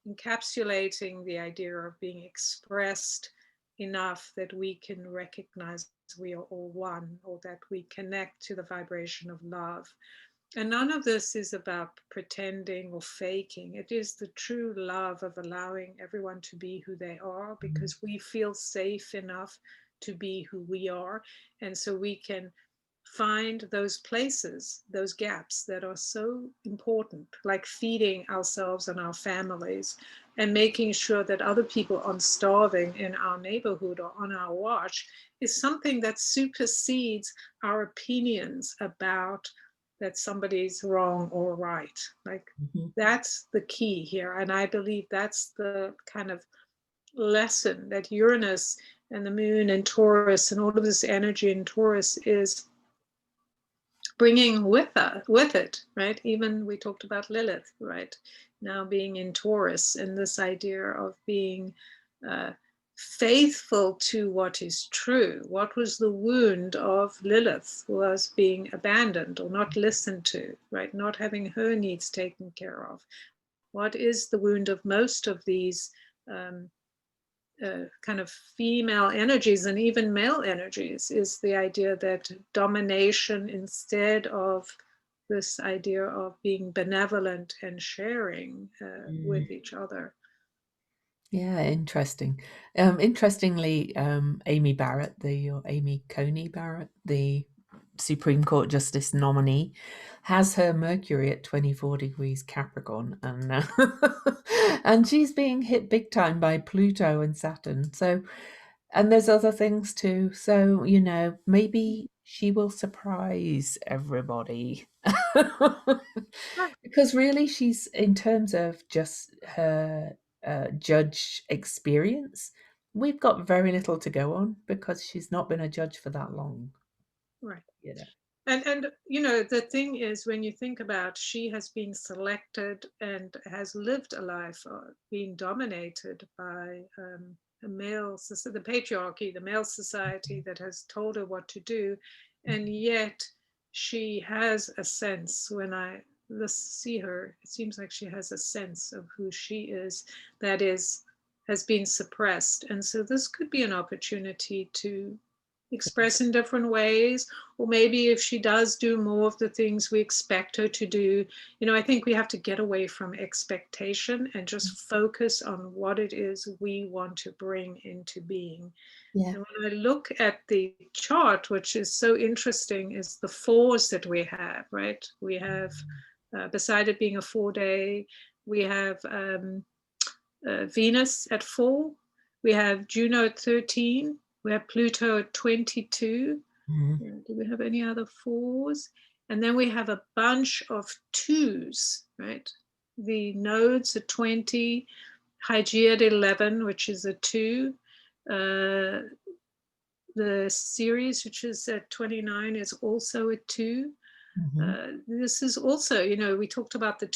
Speaker 2: encapsulating the idea of being expressed enough that we can recognize we are all one, or that we connect to the vibration of love. And none of this is about pretending or faking. It is the true love of allowing everyone to be who they are, because we feel safe enough to be who we are. And so we can find those places, those gaps that are so important, like feeding ourselves and our families, and making sure that other people aren't starving in our neighborhood or on our watch, is something that supersedes our opinions about that somebody's wrong or right. Like that's the key here. And I believe that's the kind of lesson that Uranus and the moon and Taurus and all of this energy in Taurus is bringing with it, right? Even we talked about Lilith, right? Now being in Taurus, and this idea of being faithful to what is true. What was the wound of Lilith? Was being abandoned or not listened to, right? Not having her needs taken care of. What is the wound of most of these kind of female energies and even male energies, is the idea that domination instead of this idea of being benevolent and sharing with each other.
Speaker 1: Yeah, interesting. Interestingly, Amy Barrett, or Amy Coney Barrett, the Supreme Court Justice nominee, has her Mercury at 24 degrees Capricorn, and and she's being hit big time by Pluto and Saturn. So, and there's other things too. So, maybe she will surprise everybody. Because really, she's, in terms of just her judge experience, we've got very little to go on because she's not been a judge for that long.
Speaker 2: Right.
Speaker 1: You know.
Speaker 2: And the thing is, when you think about, she has been selected and has lived a life being dominated by a male, the patriarchy, the male society that has told her what to do, and yet she has a sense. When I see her, it seems like she has a sense of who she is that has been suppressed, and so this could be an opportunity to express in different ways, or maybe if she does do more of the things we expect her to do, I think we have to get away from expectation and just focus on what it is we want to bring into being.
Speaker 1: Yeah.
Speaker 2: And when I look at the chart, which is so interesting, is the fours that we have, right? We have, beside it being a 4-day, we have Venus at 4, we have Juno at 13, we have Pluto at 22.
Speaker 1: Mhm.
Speaker 2: Do we have any other 4s? And then we have a bunch of 2s, right? The nodes at 20, Hygeia at 11, which is a 2. The Ceres, which is at 29, is also a 2.
Speaker 1: Mhm.
Speaker 2: This is also, we talked about the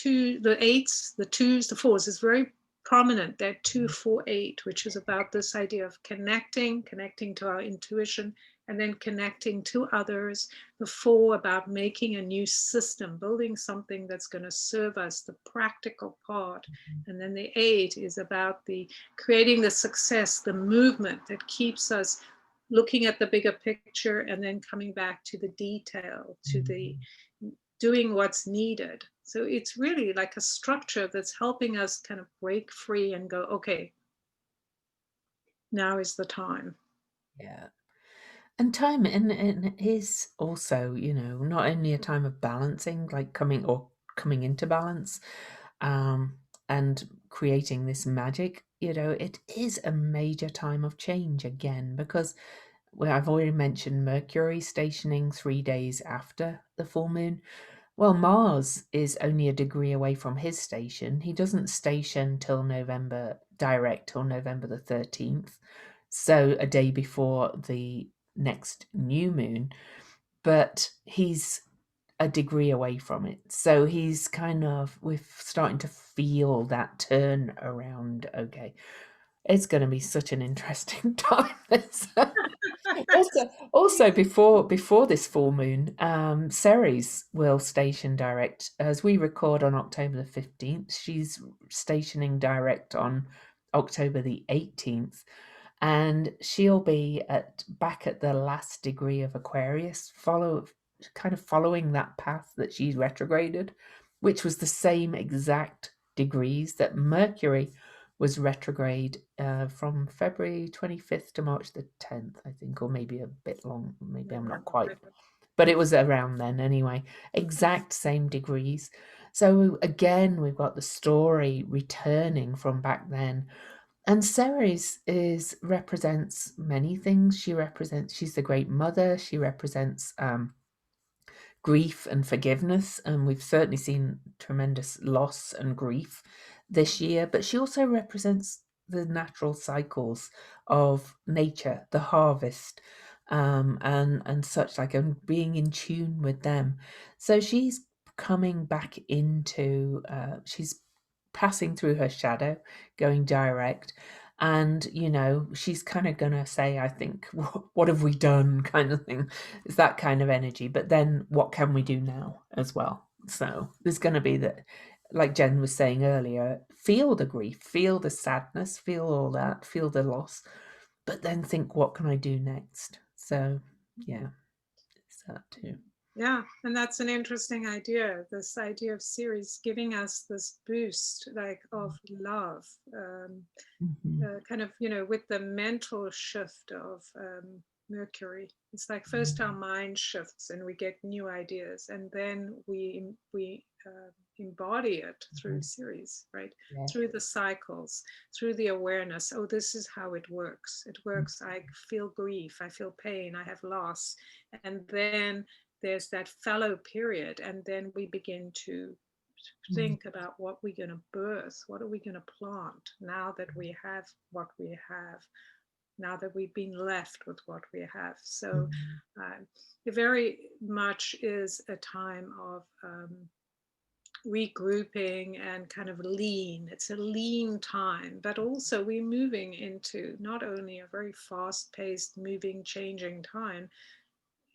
Speaker 2: 8s, the 2s, the 4s. It's very prominent, that 2-4-8, which is about this idea of connecting to our intuition, and then connecting to others. The 4 about making a new system, building something that's going to serve us, the practical part. And then the 8 is about the creating the success, the movement that keeps us looking at the bigger picture and then coming back to the detail, to the doing what's needed. So it's really like a structure that's helping us kind of break free and go, okay, now is the time.
Speaker 1: Yeah. And time, and it is also, not only a time of balancing, like coming into balance, um, and creating this magic, it is a major time of change again, because I've already mentioned Mercury stationing 3 days after the full moon. Well, Mars is only a degree away from his station. He doesn't station till direct till November the 13th. So a day before the next new moon, but he's a degree away from it. So we're starting to feel that turn around. Okay, it's going to be such an interesting time. Also, before this full moon, Ceres will station direct. As we record on October the 15th, she's stationing direct on October the 18th, and she'll be back at the last degree of Aquarius, following that path that she's retrograded, which was the same exact degrees that Mercury was retrograde from February 25th to March the 10th, I think, or maybe a bit long. Maybe I'm not quite, but it was around then anyway. Exact same degrees. So again, we've got the story returning from back then. And Ceres represents many things. She's the great mother. She represents grief and forgiveness, and we've certainly seen tremendous loss and grief this year, but she also represents the natural cycles of nature, the harvest, and such like, and being in tune with them. So she's coming back into she's passing through her shadow, going direct. And, she's kind of going to say, I think, what have we done, kind of thing. It's that kind of energy. But then what can we do now as well? So there's going to be that, like Jen was saying earlier, feel the grief, feel the sadness, feel all that, feel the loss, but then think, what can I do next? So, yeah, it's that too.
Speaker 2: Yeah, and that's an interesting idea. This idea of Ceres giving us this boost, like of love,
Speaker 1: Mm-hmm.
Speaker 2: kind of, with the mental shift of Mercury. It's like first our mind shifts and we get new ideas, and then we embody it through series, right?
Speaker 1: Yeah.
Speaker 2: Through the cycles, through the awareness. Oh, this is how it works. It works. I feel grief. I feel pain. I have loss, and then there's that fallow period, and then we begin to think about what we're going to birth, what are we going to plant now that we have what we have, now that we've been left with what we have. So it very much is a time of regrouping and kind of lean. It's a lean time, but also we're moving into not only a very fast paced, moving, changing time.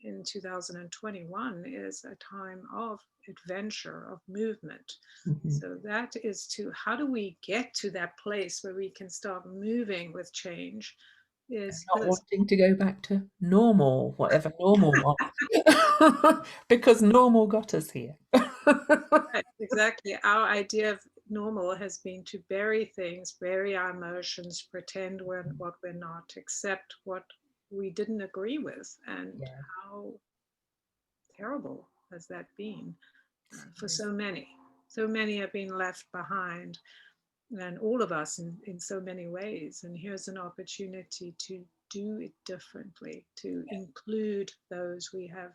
Speaker 2: In 2021 is a time of adventure, of movement. So that is to how do we get to that place where we can start moving with change is
Speaker 1: Not
Speaker 2: this.
Speaker 1: wanting to go back to normal, whatever normal was, because normal got us here.
Speaker 2: Right, exactly. Our idea of normal has been to bury things, bury our emotions, pretend we're what we're not, accept what we didn't agree with. And
Speaker 1: Yeah.
Speaker 2: how terrible has that been for so many? So many have been left behind, and all of us in so many ways. And here's an opportunity to do it differently, to include those we have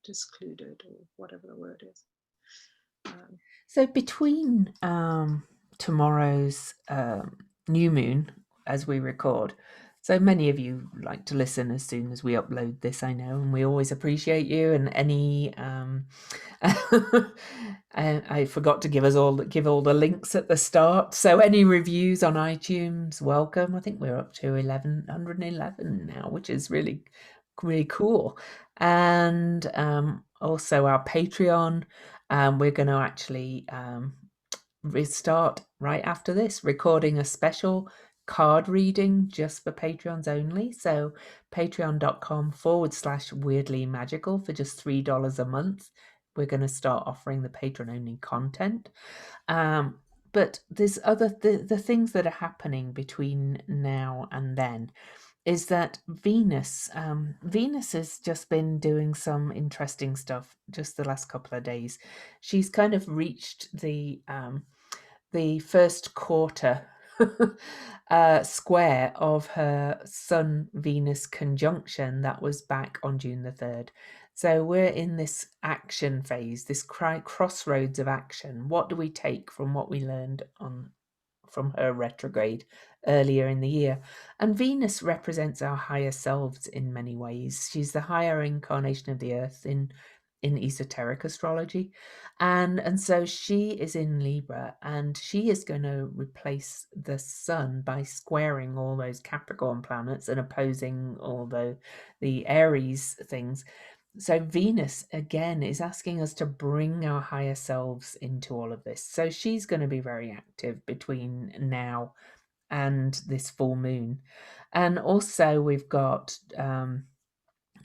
Speaker 2: discluded, or whatever the word is.
Speaker 1: So between tomorrow's new moon, as we record, so many of you like to listen as soon as we upload this, I know, and we always appreciate you. And any, I forgot to give all the links at the start. So any reviews on iTunes, welcome. I think we're up to 111 now, which is really, really cool. And also our Patreon. We're going to actually restart right after this, recording a special card reading just for Patreons only. So patreon.com/weirdly magical for just $3 a month. We're going to start offering the patron only content. But there's other the things that are happening between now and then is that Venus has just been doing some interesting stuff just the last couple of days. She's kind of reached the first quarter square of her Sun Venus conjunction that was back on June the 3rd. So we're in this action phase, this crossroads of action. What do we take from what we learned from her retrograde earlier in the year? And Venus represents our higher selves in many ways. She's the higher incarnation of the earth in esoteric astrology, and so she is in Libra, and she is going to replace the sun by squaring all those Capricorn planets and opposing all the Aries things. So Venus again is asking us to bring our higher selves into all of this. So she's going to be very active between now and this full moon. And also we've got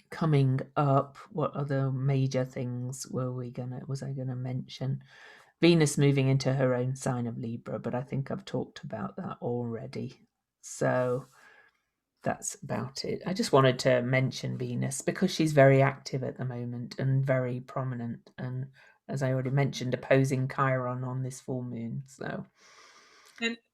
Speaker 1: coming up, what other major things was I gonna mention? Venus moving into her own sign of Libra, but I think I've talked about that already. So that's about it. I just wanted to mention Venus because she's very active at the moment and very prominent, and as I already mentioned, opposing Chiron on this full moon. So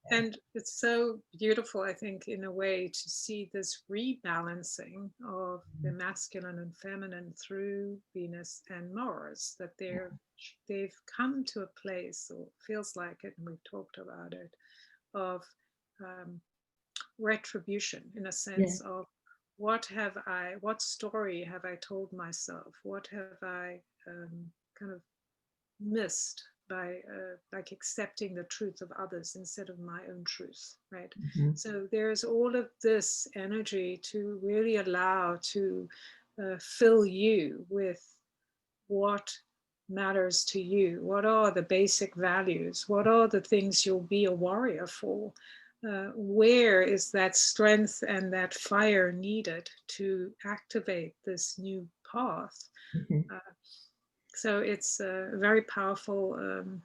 Speaker 2: and it's so beautiful, I think, in a way, to see this rebalancing of the masculine and feminine through Venus and Mars, that they've come to a place, or feels like it, and we've talked about it, of retribution, in a sense of what story have I told myself? What have I kind of missed by like accepting the truth of others instead of my own truth, right? So there's all of this energy to really allow to fill you with what matters to you. What are the basic values? What are the things you'll be a warrior for? Where is that strength and that fire needed to activate this new path? So it's a very powerful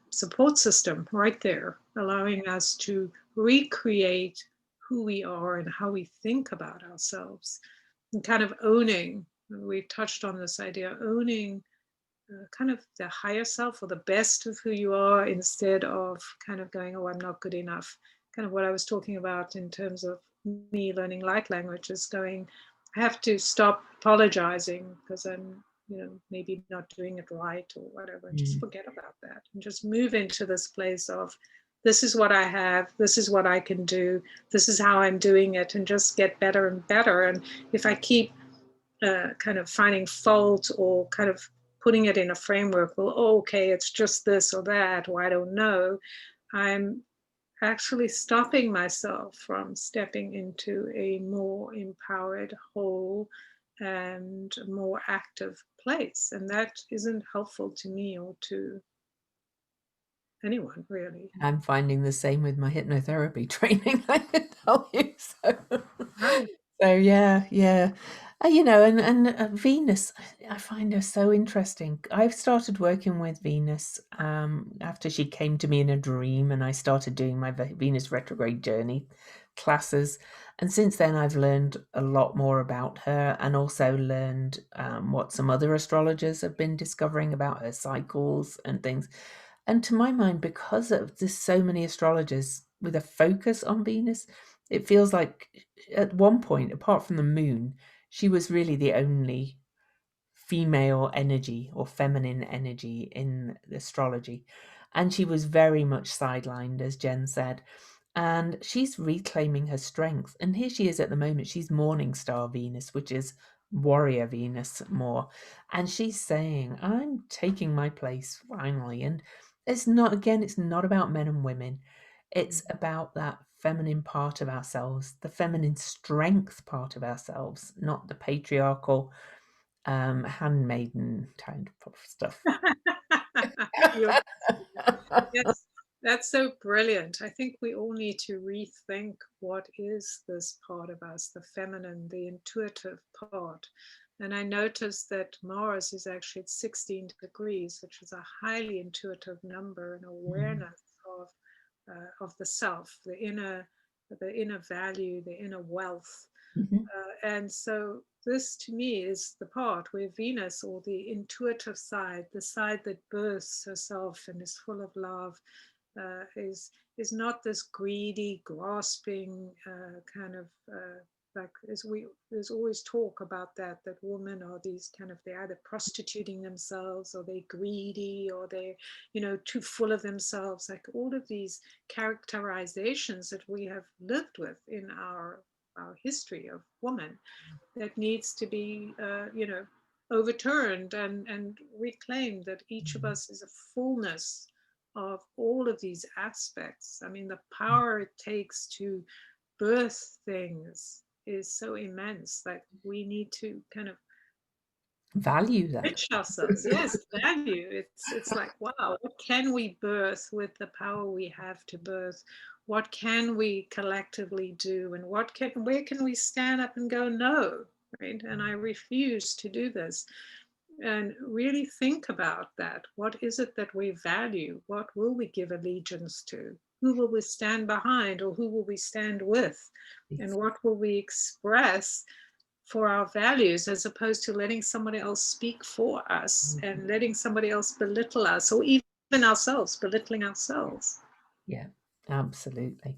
Speaker 2: support system right there, allowing us to recreate who we are and how we think about ourselves. and kind of owning. We touched on this idea, owning kind of the higher self or the best of who you are, instead of kind of going, oh, I'm not good enough. Kind of what I was talking about in terms of me learning light languages, going, I have to stop apologizing because I'm, maybe not doing it right or whatever, and just forget about that and just move into this place of, this is what I have, this is what I can do, this is how I'm doing it, and just get better and better. And if I keep kind of finding fault or kind of putting it in a framework, well, oh, okay, it's just this or that, or I don't know, I'm actually stopping myself from stepping into a more empowered, whole, and more active place. And that isn't helpful to me or to anyone, really.
Speaker 1: I'm finding the same with my hypnotherapy training, I can tell you. So,
Speaker 2: Right.
Speaker 1: so yeah, yeah. And Venus, I find her so interesting. I've started working with Venus after she came to me in a dream, and I started doing my Venus retrograde journey classes. And since then, I've learned a lot more about her, and also learned what some other astrologers have been discovering about her cycles and things. And to my mind, because of there's so many astrologers with a focus on Venus, it feels like at one point, apart from the moon, she was really the only female energy or feminine energy in astrology. And she was very much sidelined, as Jen said. And she's reclaiming her strength. And here she is at the moment. She's Morning Star Venus, which is warrior Venus more. And she's saying, I'm taking my place finally. And it's not, again, it's not about men and women. It's about that feminine part of ourselves, the feminine strength part of ourselves, not the patriarchal handmaiden kind of stuff.
Speaker 2: You're Yes, that's so brilliant. I think we all need to rethink what is this part of us, the feminine, the intuitive part. And I noticed that Mars is actually at 16 degrees, which is a highly intuitive number, and
Speaker 1: Mm.
Speaker 2: awareness of the self, the inner value, the inner wealth.
Speaker 1: Mhm.
Speaker 2: And so this to me is the part where Venus, or the intuitive side, the side that births herself and is full of love, uh, is is not this greedy, grasping kind of like, as we there's always talk about that women are these kind of, they're either prostituting themselves, or they're greedy, or they're too full of themselves, like all of these characterizations that we have lived with in our history of woman, that needs to be overturned and reclaimed, that each of us is a fullness of all of these aspects. I mean, the power it takes to birth things is so immense that we need to kind of
Speaker 1: Value that.
Speaker 2: enrich ourselves. Yes, value. It's like, wow, what can we birth with the power we have to birth? What can we collectively do? And where can we stand up and go, no, right? And I refuse to do this. And really think about that. What is it that we value? What will we give allegiance to? Who will we stand behind, or who will we stand with? And what will we express for our values, as opposed to letting somebody else speak for us and letting somebody else belittle us, or even ourselves, belittling ourselves.
Speaker 1: Yeah, absolutely.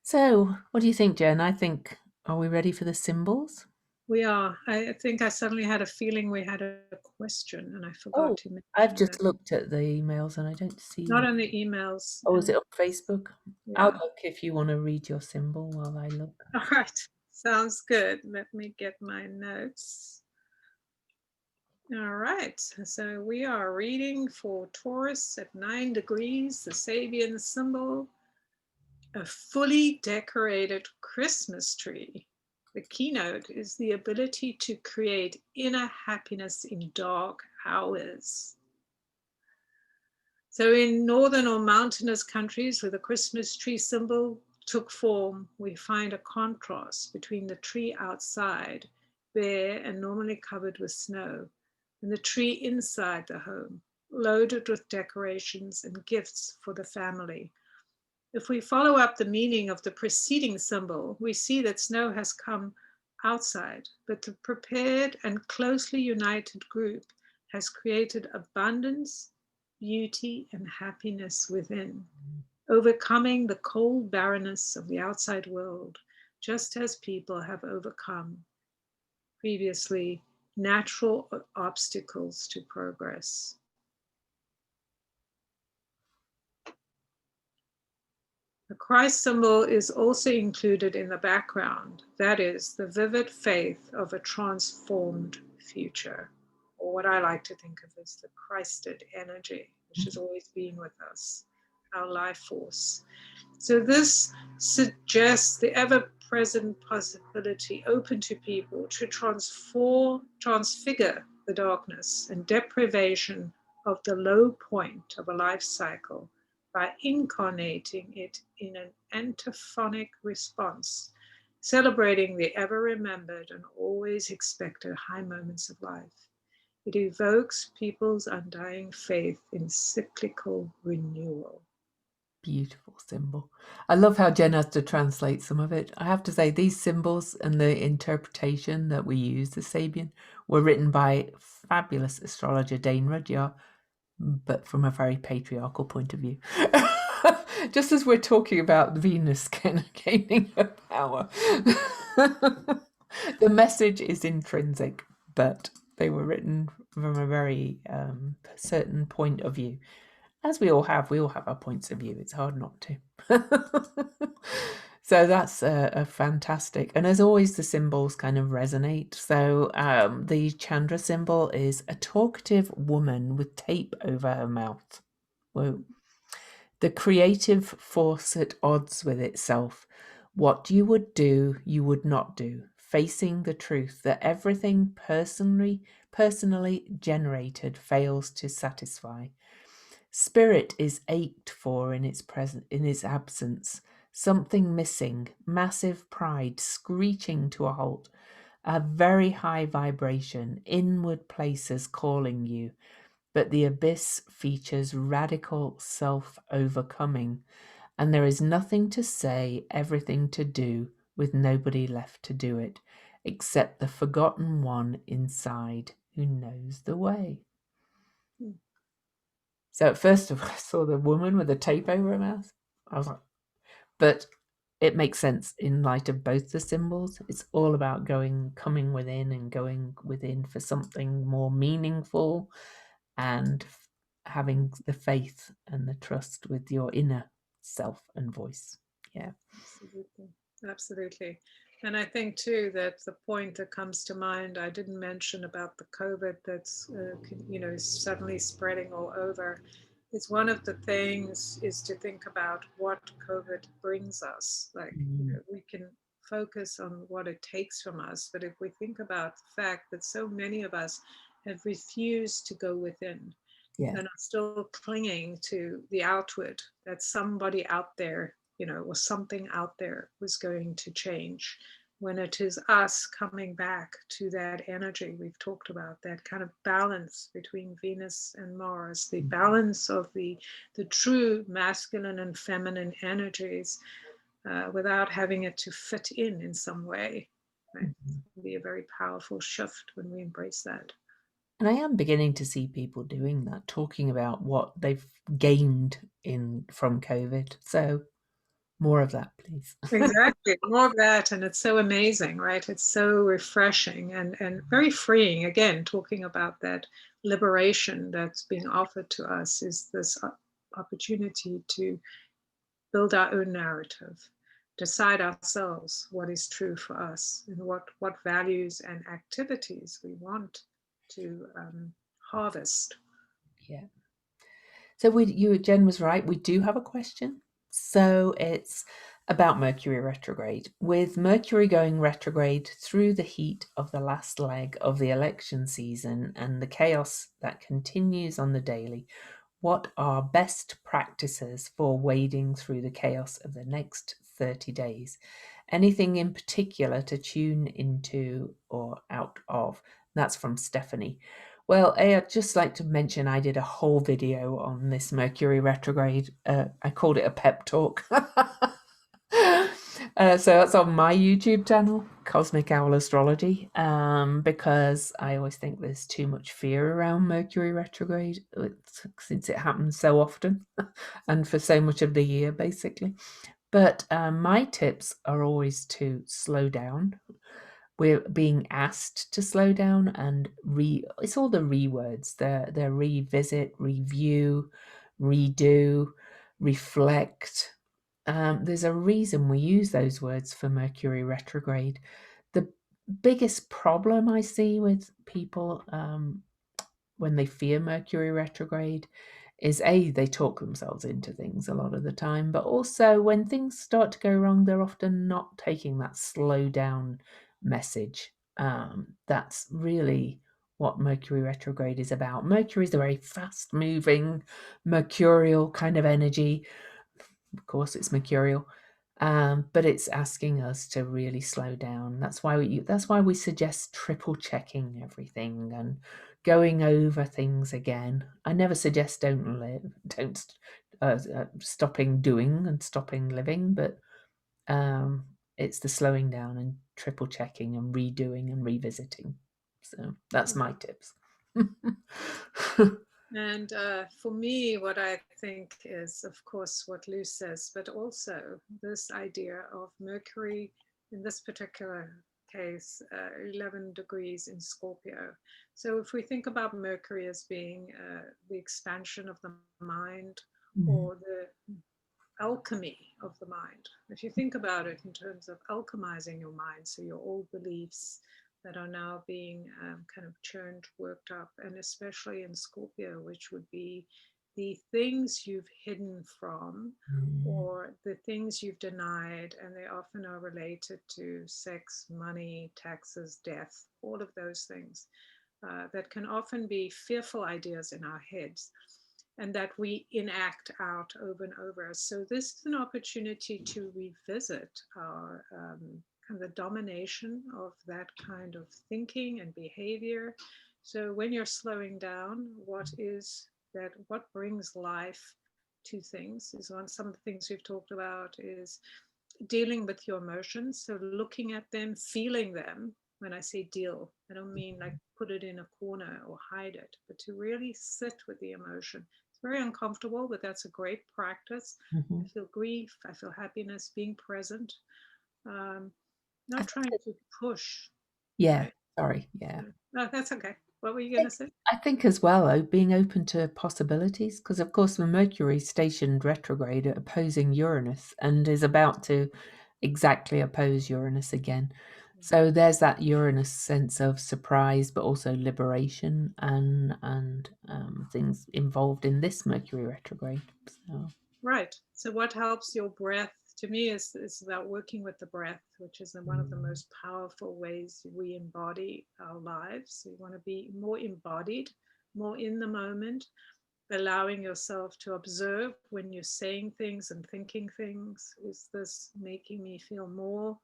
Speaker 1: So, what do you think, Jen? Are we ready for the symbols?
Speaker 2: We are. I think I suddenly had a feeling we had a question and I forgot
Speaker 1: Oh,
Speaker 2: to
Speaker 1: I've
Speaker 2: mention that.
Speaker 1: just looked at the emails and I don't see
Speaker 2: Not
Speaker 1: one.
Speaker 2: on the emails.
Speaker 1: Oh, is
Speaker 2: And
Speaker 1: it on Facebook? I'll
Speaker 2: yeah.
Speaker 1: look if you want to read your symbol while I look.
Speaker 2: All right. Sounds good. Let me get my notes. All right. So we are reading for Taurus at 9 degrees, the Sabian symbol, a fully decorated Christmas tree. The keynote is the ability to create inner happiness in dark hours. So, in northern or mountainous countries where the Christmas tree symbol took form, we find a contrast between the tree outside, bare and normally covered with snow, and the tree inside the home, loaded with decorations and gifts for the family. If we follow up the meaning of the preceding symbol, we see that snow has come outside, but the prepared and closely united group has created abundance, beauty, and happiness within, overcoming the cold barrenness of the outside world, just as people have overcome previously natural obstacles to progress. The Christ symbol is also included in the background, that is, the vivid faith of a transformed future, or what I like to think of as the Christed energy, which has always been with us, our life force. So this suggests the ever-present possibility open to people to transfigure the darkness and deprivation of the low point of a life cycle by incarnating it in an antiphonic response, celebrating the ever-remembered and always expected high moments of life. It evokes people's undying faith in cyclical renewal.
Speaker 1: Beautiful symbol. I love how Jen has to translate some of it. I have to say, these symbols and the interpretation that we use, the Sabian, were written by fabulous astrologer Dane Rudyard, but from a very patriarchal point of view. Just as we're talking about Venus gaining her power, the message is intrinsic, but they were written from a very certain point of view. As we all have our points of view. It's hard not to. So that's a fantastic. And as always, the symbols kind of resonate. So the Chandra symbol is a talkative woman with tape over her mouth. Whoa. The creative force at odds with itself. What you would do, you would not do. Facing the truth that everything personally generated fails to satisfy. Spirit is ached for in its absence, something missing, massive pride screeching to a halt, a very high vibration, inward places calling you, but the abyss features radical self-overcoming, and there is nothing to say, everything to do, with nobody left to do it, except the forgotten one inside who knows the way. So at first I saw the woman with the tape over her mouth. I was like, but it makes sense in light of both the symbols. It's all about coming within and going within for something more meaningful and having the faith and the trust with your inner self and voice. Yeah.
Speaker 2: Absolutely. Absolutely. And I think too that the point that comes to mind, I didn't mention about the COVID that's, is suddenly spreading all over. It's one of the things is to think about what COVID brings us. Like, we can focus on what it takes from us, but if we think about the fact that so many of us have refused to go within, and are still clinging to the outward, that somebody out there, or something out there was going to change, when it is us coming back to that energy we've talked about, that kind of balance between Venus and Mars, the balance of the true masculine and feminine energies, without having it to fit in some way. Right? It can be a very powerful shift when we embrace that.
Speaker 1: And I am beginning to see people doing that, talking about what they've gained from COVID. So more of that, please.
Speaker 2: Exactly, more of that. And it's so amazing, right? It's so refreshing and very freeing. Again, talking about that liberation that's being offered to us is this opportunity to build our own narrative, decide ourselves what is true for us and what values and activities we want to harvest.
Speaker 1: Yeah. So Jen was right. We do have a question. So it's about Mercury retrograde. With Mercury going retrograde through the heat of the last leg of the election season and the chaos that continues on the daily, what are best practices for wading through the chaos of the next 30 days? Anything in particular to tune into or out of? That's from Stephanie. Well, I'd just like to mention I did a whole video on this Mercury retrograde. I called it a pep talk. So that's on my YouTube channel, cosmic owl astrology, because I always think there's too much fear around Mercury retrograde, since it happens so often and for so much of the year, basically. But my tips are always to slow down. We're being asked to slow down and it's all the words. They're revisit, review, redo, reflect. There's a reason we use those words for Mercury retrograde. The biggest problem I see with people when they fear Mercury retrograde is they talk themselves into things a lot of the time, but also when things start to go wrong, they're often not taking that slow down message. That's really what Mercury retrograde is about. Mercury is a very fast moving, mercurial kind of energy. Of course, it's mercurial, but it's asking us to really slow down. That's why we suggest triple checking everything and going over things again. I never suggest don't stopping doing and stopping living, but it's the slowing down and triple checking and redoing and revisiting. So that's my tips.
Speaker 2: And for me, what I think is, of course, what Lou says, but also this idea of Mercury, in this particular case, 11 degrees in Scorpio. So if we think about Mercury as being the expansion of the mind or the alchemy of the mind, if you think about it in terms of alchemizing your mind, so your old beliefs that are now being kind of churned, worked up, and especially in Scorpio, which would be the things you've hidden from or the things you've denied, and they often are related to sex, money, taxes, death, all of those things that can often be fearful ideas in our heads and that we enact out over and over. So this is an opportunity to revisit our the domination of that kind of thinking and behavior. So when you're slowing down, what brings life to things is some of the things we've talked about is dealing with your emotions. So looking at them, feeling them. When I say deal, I don't mean like put it in a corner or hide it, but to really sit with the emotion. It's very uncomfortable, but that's a great practice. I feel grief, I feel happiness, being present. Not trying to push.
Speaker 1: Yeah,
Speaker 2: Right?
Speaker 1: sorry. Yeah.
Speaker 2: No, that's okay. What were you going to say?
Speaker 1: I think as well, being open to possibilities, because of course the Mercury stationed retrograde opposing Uranus and is about to exactly oppose Uranus again. So there's that Uranus sense of surprise, but also liberation and things involved in this Mercury retrograde. So.
Speaker 2: Right. So what helps your breath to me is about working with the breath, which is one of the most powerful ways we embody our lives. So you want to be more embodied, more in the moment, allowing yourself to observe when you're saying things and thinking things. Is this making me feel more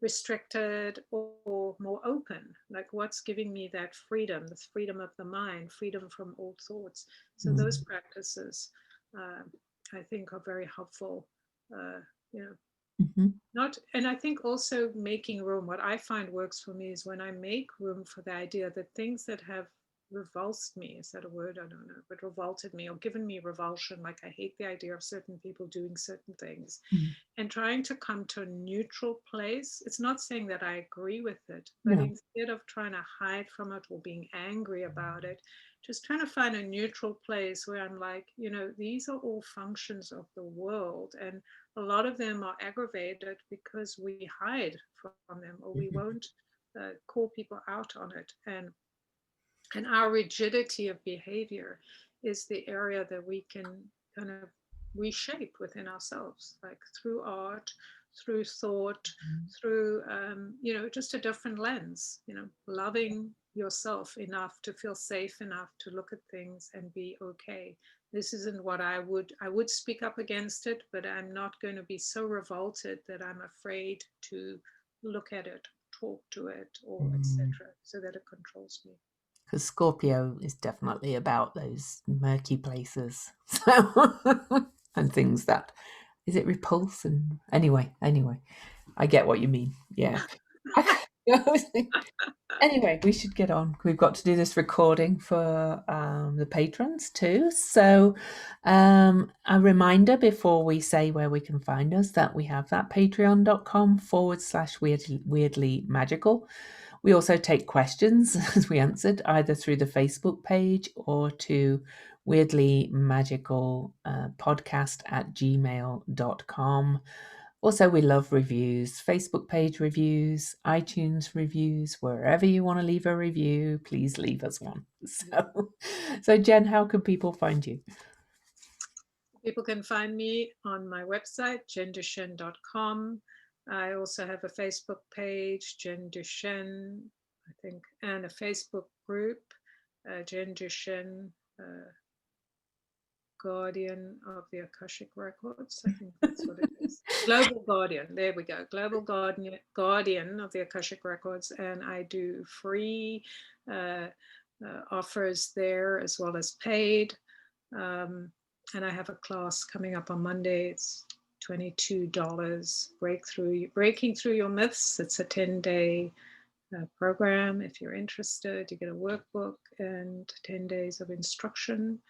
Speaker 2: restricted or more open? Like what's giving me that freedom, this freedom of the mind, freedom from old thoughts. So those practices I think are very helpful. You know, not, and I think also making room. What I find works for me is when I make room for the idea that things that have revulsed me, is that a word? I don't know, but revolted me or given me revulsion, like I hate the idea of certain people doing certain things, and trying to come to a neutral place. It's not saying that I agree with it, but
Speaker 1: No.
Speaker 2: instead of trying to hide from it or being angry about it, just trying to find a neutral place where I'm like, these are all functions of the world. And a lot of them are aggravated because we hide from them or we won't call people out on it. And our rigidity of behavior is the area that we can kind of reshape within ourselves, like through art, through thought, through just a different lens, loving yourself enough to feel safe enough to look at things and be okay. This isn't what I would speak up against it, but I'm not going to be so revolted that I'm afraid to look at it, talk to it, or etc., so that it controls me.
Speaker 1: Because Scorpio is definitely about those murky places. So and things that is it repulse and anyway, I get what you mean. Yeah. Anyway, we should get on. We've got to do this recording for the patrons too. So, a reminder before we say where we can find us that we have that patreon.com/weirdly magical. We also take questions, as we answered, either through the Facebook page or to weirdly magical podcast@gmail.com. Also, we love reviews, Facebook page reviews, iTunes reviews, wherever you want to leave a review, please leave us one. So Jen, how can people find you?
Speaker 2: People can find me on my website, jendushen.com. I also have a Facebook page, Jen Dushen, I think, and a Facebook group, Jen Dushen, Guardian of the Akashic Records. I think that's what it is. Global Guardian. There we go. Global Guardian of the Akashic Records. And I do free offers there as well as paid. And I have a class coming up on Monday. It's $22. Breaking Through Your Myths. It's a 10-day program. If you're interested, you get a workbook and 10 days of instruction.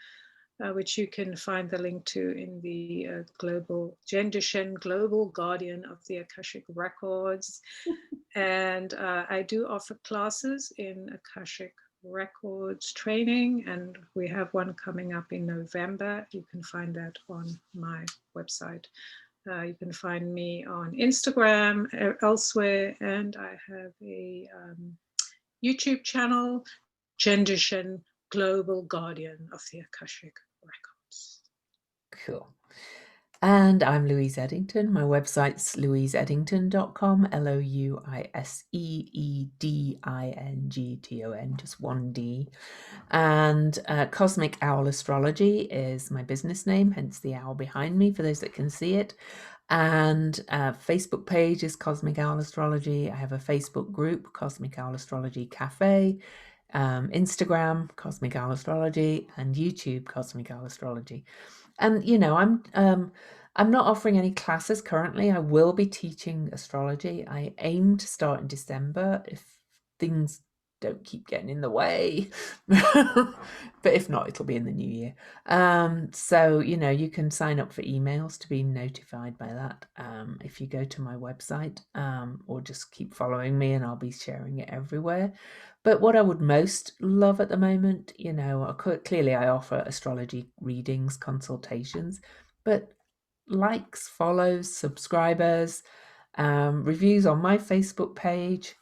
Speaker 2: Which you can find the link to in the global Jen Dushen, Global Guardian of the Akashic Records. And I do offer classes in Akashic Records training, and we have one coming up in November. You can find that on my website. You can find me on Instagram, elsewhere, and I have a YouTube channel, Jen Dushen, Global Guardian of the Akashic Records.
Speaker 1: Cool. And I'm Louise Eddington. My website's louiseeddington.com, LOUISEEDINGTON, just one D. And Cosmic Owl Astrology is my business name, hence the owl behind me for those that can see it. And Facebook page is Cosmic Owl Astrology. I have a Facebook group, Cosmic Owl Astrology Cafe. Instagram, Cosmic Owl Astrology, and YouTube, Cosmic Owl Astrology. And I'm not offering any classes currently. I will be teaching astrology. I aim to start in December if things don't keep getting in the way. But if not, it'll be in the new year. So you can sign up for emails to be notified by that if you go to my website, or just keep following me and I'll be sharing it everywhere. But what I would most love at the moment, clearly I offer astrology readings, consultations, but likes, follows, subscribers, reviews on my Facebook page,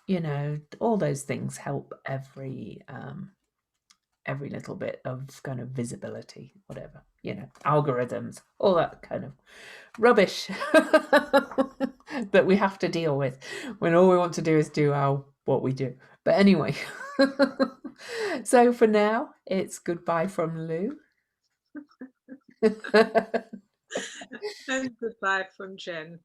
Speaker 1: all those things help every little bit of kind of visibility, whatever, algorithms, all that kind of rubbish that we have to deal with when all we want to do is do what we do. But anyway, so for now, it's goodbye from Lou.
Speaker 2: And goodbye from Jen.